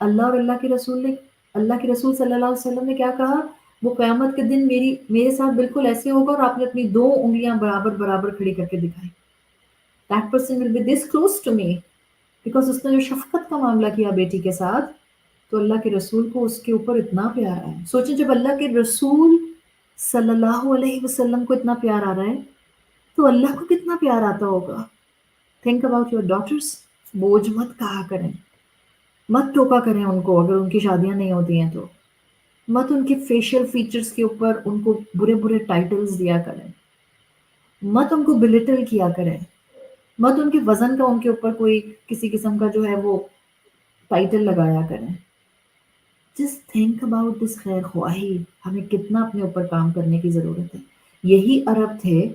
اللہ اور اللہ کے رسول صلی اللہ علیہ وسلم نے کیا کہا؟ وہ قیامت کے دن میرے ساتھ بالکل ایسے ہوگا، اور آپ نے اپنی دو انگلیاں برابر برابر کھڑی کر کے دکھائی۔ That person will be this close to me، because اس نے جو شفقت کا معاملہ کیا بیٹی کے ساتھ، تو اللہ کے رسول کو اس کے اوپر اتنا پیار آیا۔ سوچیں جب اللہ کے رسول صلی اللہ علیہ وسلم کو اتنا پیار آ رہا ہے، تو اللہ کو کتنا پیار آتا ہوگا۔ تھنک اباؤٹ یور ڈاٹرس، بوجھ مت کہا کریں، مت ٹوکا کریں ان کو اگر ان کی شادیاں نہیں ہوتی ہیں تو، مت ان کے فیشل فیچرز کے اوپر ان کو برے برے ٹائٹلز دیا کریں، مت ان کو بلٹل کیا کریں، مت ان کے وزن کا ان کے اوپر کوئی کسی قسم کا جو ہے وہ ٹائٹل لگایا کریں۔ جسٹ تھنک اباؤٹ دس خیر خواہی، ہمیں کتنا اپنے اوپر کام کرنے کی ضرورت ہے۔ یہی عرب تھے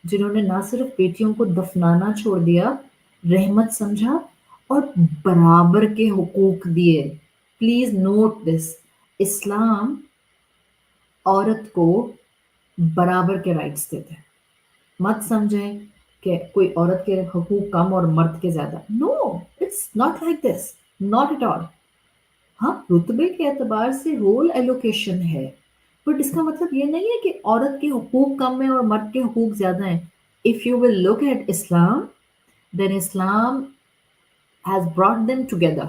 جنہوں نے نہ صرف بیٹیوں کو دفنانا چھوڑ دیا، رحمت سمجھا، اور برابر کے حقوق دیے۔ پلیز نوٹ دس، اسلام عورت کو برابر کے رائٹس دیتے ہیں۔ مت سمجھیں کہ کوئی عورت کے حقوق کم اور مرد کے زیادہ، no, it's not like this, not at all. ہاں، رتبے کے اعتبار سے رول ایلوکیشن ہے، بٹ اس کا مطلب یہ نہیں ہے کہ عورت کے حقوق کم ہیں اور مرد کے حقوق زیادہ ہیں۔ if you will look at Islam, then Islam has brought them together.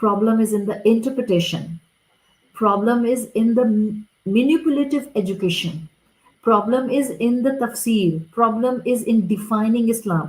Problem is in the interpretation. Problem is in the manipulative education. Problem is in the tafsir. Problem is in defining Islam.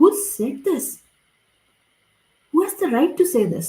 Who said this? Who has the right to say this?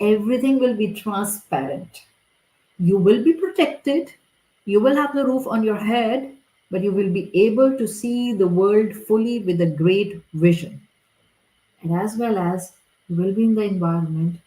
everything will be transparent. You will be protected. You will have the roof on your head, but you will be able to see the world fully with a great vision. And as well as you will be in the environment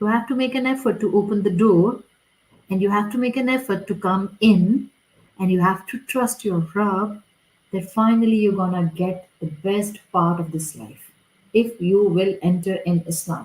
you have to make an effort to open the door, and you have to make an effort to come in, and you have to trust your Rabb that finally you're gonna get the best part of this life if you will enter in Islam.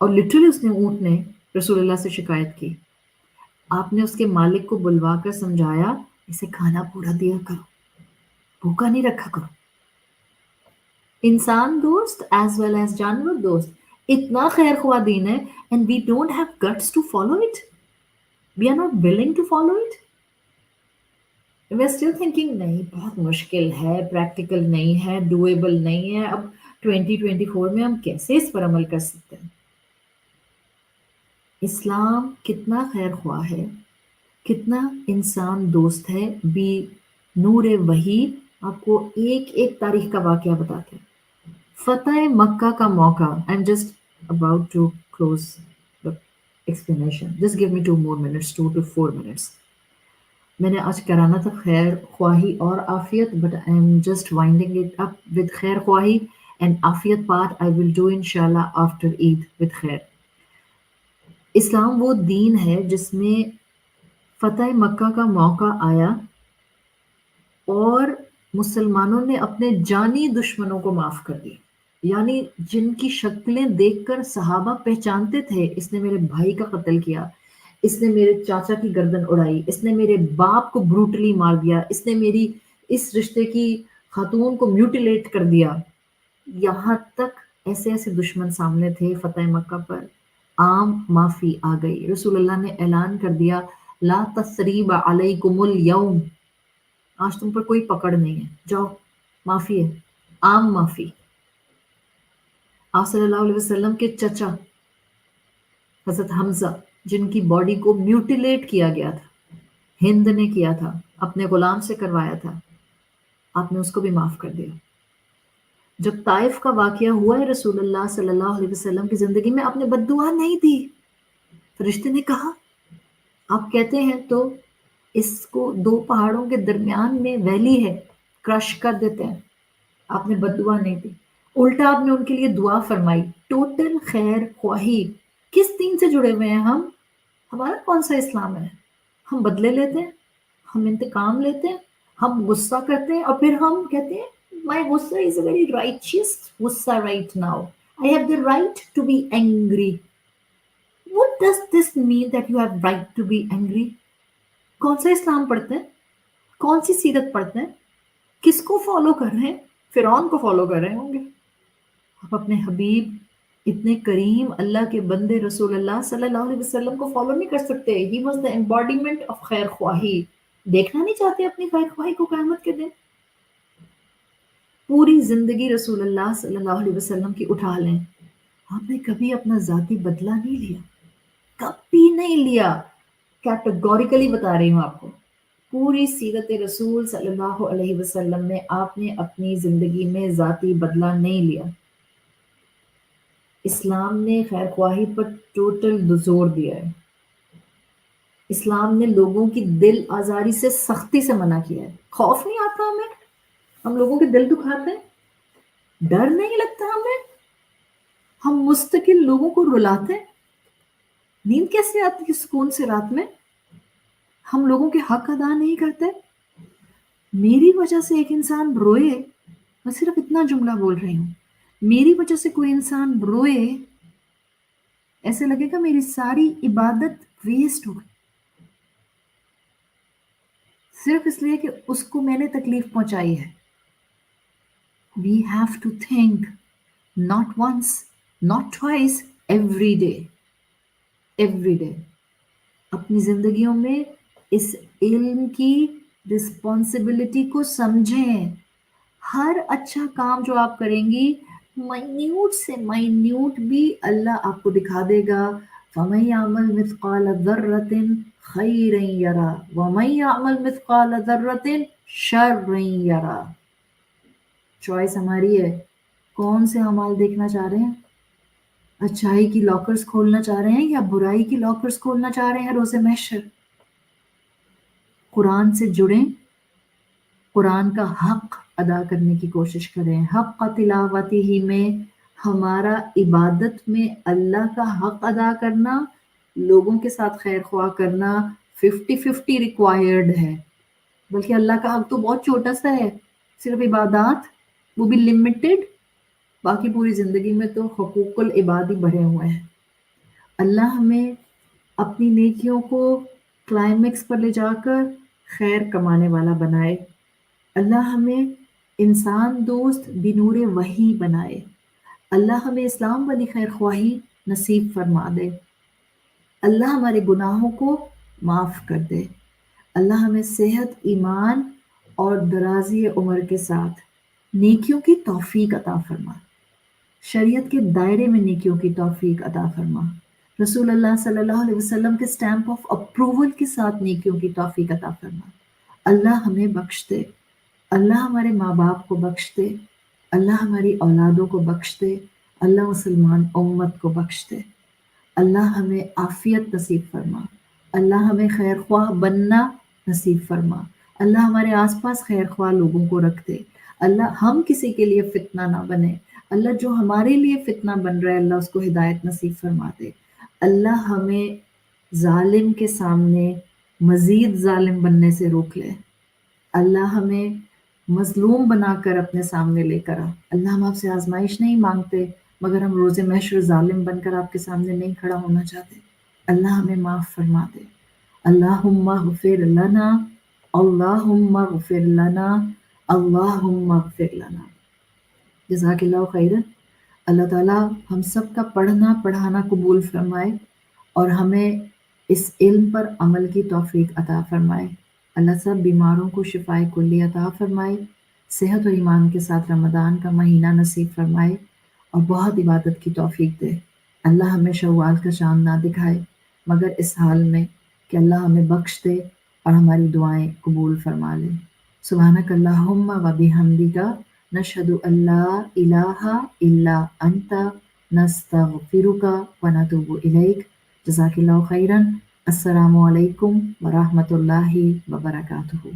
اور literally اس نے اونٹ نے رسول اللہ سے شکایت کی. آپ نے اس کے مالک کو بلوا کر سمجھایا اسے کھانا پورا دیا کرو، بھوکا نہیں رکھا کرو. انسان دوست ایز ویل ایز جانور دوست. اتنا خیر خواہ دین ہے and we don't have guts to follow it. We are not willing to follow it. We are still thinking نہیں بہت مشکل ہے، پریکٹیکل نہیں ہے، ڈویبل نہیں ہے. اب 2024 میں ہم کیسے اس پر عمل کر سکتے ہیں؟ اسلام کتنا خیر خواہ ہے، کتنا انسان دوست ہے. بھی نور وحی آپ کو ایک ایک تاریخ کا واقعہ بتاتے ہیں. فتح مکہ کا موقع. I am just about to close the explanation. Just give me 2 more minutes, 2 to 4 minutes. میں نے آج کرانا تھا خیر خواہی اور عافیت، but I am just winding it up with خیر خواہی اینڈ عافیت پارٹ آئی ول ڈو انشاءاللہ آفٹر عید ود خیر. اسلام وہ دین ہے جس میں فتح مکہ کا موقع آیا اور مسلمانوں نے اپنے جانی دشمنوں کو معاف کر دیا. یعنی جن کی شکلیں دیکھ کر صحابہ پہچانتے تھے اس نے میرے بھائی کا قتل کیا، اس نے میرے چاچا کی گردن اڑائی، اس نے میرے باپ کو بروٹلی مار دیا، اس نے میری اس رشتے کی خاتون کو میوٹیلیٹ کر دیا. یہاں تک ایسے ایسے دشمن سامنے تھے. فتح مکہ پر عام معافی آ گئی. رسول اللہ نے اعلان کر دیا لا تثریب علیکم الیوم، آج تم پر کوئی پکڑ نہیں ہے، جاؤ معافی ہے، عام معافی. آپ صلی اللہ علیہ وسلم کے چچا حضرت حمزہ جن کی باڈی کو میوٹیلیٹ کیا گیا تھا، ہند نے کیا تھا، اپنے غلام سے کروایا تھا، آپ نے اس کو بھی معاف کر دیا. جب طائف کا واقعہ ہوا ہے رسول اللہ صلی اللہ علیہ وسلم کی زندگی میں آپ نے بد دعا نہیں دی. فرشتے نے کہا آپ کہتے ہیں تو اس کو 2 پہاڑوں کے درمیان میں ویلی ہے، کرش کر دیتے ہیں. آپ نے بد دعا نہیں دی، الٹا آپ نے ان کے لیے دعا فرمائی. ٹوٹل خیر خواہی. کس دین سے جڑے ہوئے ہیں ہم؟ ہمارا کون سا اسلام ہے؟ ہم بدلے لیتے ہیں، ہم انتقام لیتے ہیں، ہم غصہ کرتے ہیں اور پھر ہم کہتے ہیں my غصہ is a very righteous غصہ right now. I have the right to be angry. What does this mean that you have right to be angry? کون سا اسلام پڑھتے ہیں؟ کون سی سیرت پڑھتے ہیں؟ کس کو فالو کر رہے ہیں؟ فرعون کو فالو کر رہے ہوں گے. آپ اپنے حبیب اتنے کریم اللہ کے بندے رسول اللہ صلی اللہ علیہ وسلم کو فالو نہیں کر سکتے. He was the embodiment of خیر خواہی. دیکھنا نہیں چاہتے اپنی خیر خواہی کو قیامت کے دن؟ پوری زندگی رسول اللہ صلی اللہ علیہ وسلم کی اٹھا لیں، آپ نے کبھی اپنا ذاتی بدلہ نہیں لیا، کبھی نہیں لیا. کیٹیگوریکلی بتا رہی ہوں آپ کو. پوری سیرت رسول صلی اللہ علیہ وسلم میں آپ نے اپنی زندگی میں ذاتی بدلہ نہیں لیا. اسلام نے خیر خواہی پر ٹوٹل زور دیا ہے. اسلام نے لوگوں کی دل آزاری سے سختی سے منع کیا ہے. خوف نہیں آتا ہمیں؟ ہم لوگوں کے دل دکھاتے ہیں، ڈر نہیں لگتا ہمیں؟ ہم مستقل لوگوں کو رلاتے ہیں. نیند کیسے آتی ہے سکون سے رات میں؟ ہم لوگوں کے حق ادا نہیں کرتے. میری وجہ سے ایک انسان روئے، میں صرف اتنا جملہ بول رہی ہوں، میری وجہ سے کوئی انسان روئے، ایسے لگے گا میری ساری عبادت ویسٹ ہو گئی، صرف اس لیے کہ اس کو میں نے تکلیف پہنچائی ہے. We have to think not once, not twice, every day. Every day. اپنی زندگیوں میں اس علم کی رسپانسبلٹی کو سمجھیں. ہر اچھا کام جو آپ کریں گی مائنیوٹ سے مائنیوٹ بھی اللہ آپ کو دکھا دے گا. فَمَن يَعْمَلْ مِثْقَالَ ذَرَّةٍ خَيْرًا يَرَهُ وَمَن يَعْمَلْ مِثْقَالَ ذَرَّةٍ شَرًّا يَرَهُ. چوائس ہماری ہے. کون سے اعمال دیکھنا چاہ رہے ہیں؟ اچھائی کی لاکرز کھولنا چاہ رہے ہیں یا برائی کی لاکرز کھولنا چاہ رہے ہیں روز محشر؟ قرآن سے جڑیں، قرآن کا حق ادا کرنے کی کوشش کریں. حق کا تلاوتی ہی میں ہمارا عبادت میں اللہ کا حق ادا کرنا، لوگوں کے ساتھ خیر خواہ کرنا 50-50 ریکوائرڈ ہے. بلکہ اللہ کا حق تو بہت چھوٹا سا ہے، صرف عبادات، وہ بھی لمیٹڈ. باقی پوری زندگی میں تو حقوق العباد ہی بڑھے ہوئے ہیں. اللہ ہمیں اپنی نیکیوں کو کلائمیکس پر لے جا کر خیر کمانے والا بنائے، اللہ ہمیں انسان دوست بنور وحی بنائے، اللہ ہمیں اسلام والی خیر خواہی نصیب فرما دے، اللہ ہمارے گناہوں کو معاف کر دے، اللہ ہمیں صحت، ایمان اور درازی عمر کے ساتھ نیکیوں کی توفیق عطا فرما، شریعت کے دائرے میں نیکیوں کی توفیق عطا فرما، رسول اللہ صلی اللہ علیہ وسلم کے سٹیمپ آف اپروول کے ساتھ نیکیوں کی توفیق عطا فرما، اللہ ہمیں بخش دے، اللہ ہمارے ماں باپ کو بخش دے، اللہ ہماری اولادوں کو بخش دے، اللہ مسلمان امت کو بخش دے، اللہ ہمیں عافیت نصیب فرما، اللہ ہمیں خیر خواہ بننا نصیب فرما، اللہ ہمارے آس پاس خیر خواہ لوگوں کو رکھ دے، اللہ ہم کسی کے لیے فتنہ نہ بنے، اللہ جو ہمارے لیے فتنہ بن رہا ہے اللہ اس کو ہدایت نصیب فرما دے، اللہ ہمیں ظالم کے سامنے مزید ظالم بننے سے روک لے، اللہ ہمیں مظلوم بنا کر اپنے سامنے لے کر آ، اللہ ہم آپ سے آزمائش نہیں مانگتے مگر ہم روز محشر ظالم بن کر آپ کے سامنے نہیں کھڑا ہونا چاہتے، اللہ ہمیں معاف فرما دے، اللہم اغفر لنا، اللہم اغفر لنا، اللہم اغفر لنا۔ جزاک اللہ خیرا، اللہ تعالیٰ ہم سب کا پڑھنا پڑھانا قبول فرمائے اور ہمیں اس علم پر عمل کی توفیق عطا فرمائے، اللہ سب بیماروں کو شفائے کلی عطا فرمائے، صحت و ایمان کے ساتھ رمضان کا مہینہ نصیب فرمائے اور بہت عبادت کی توفیق دے، اللہ ہمیں شوال کا چاند نہ دکھائے مگر اس حال میں کہ اللہ ہمیں بخش دے اور ہماری دعائیں قبول فرما لے، سبحانک اللہم و بحمدک نشہد ان لا الہ الا انت نستغفرک و نتوب الیک۔ جزاک اللہ خیرا، السلام علیکم ورحمۃ اللہ وبرکاتہ۔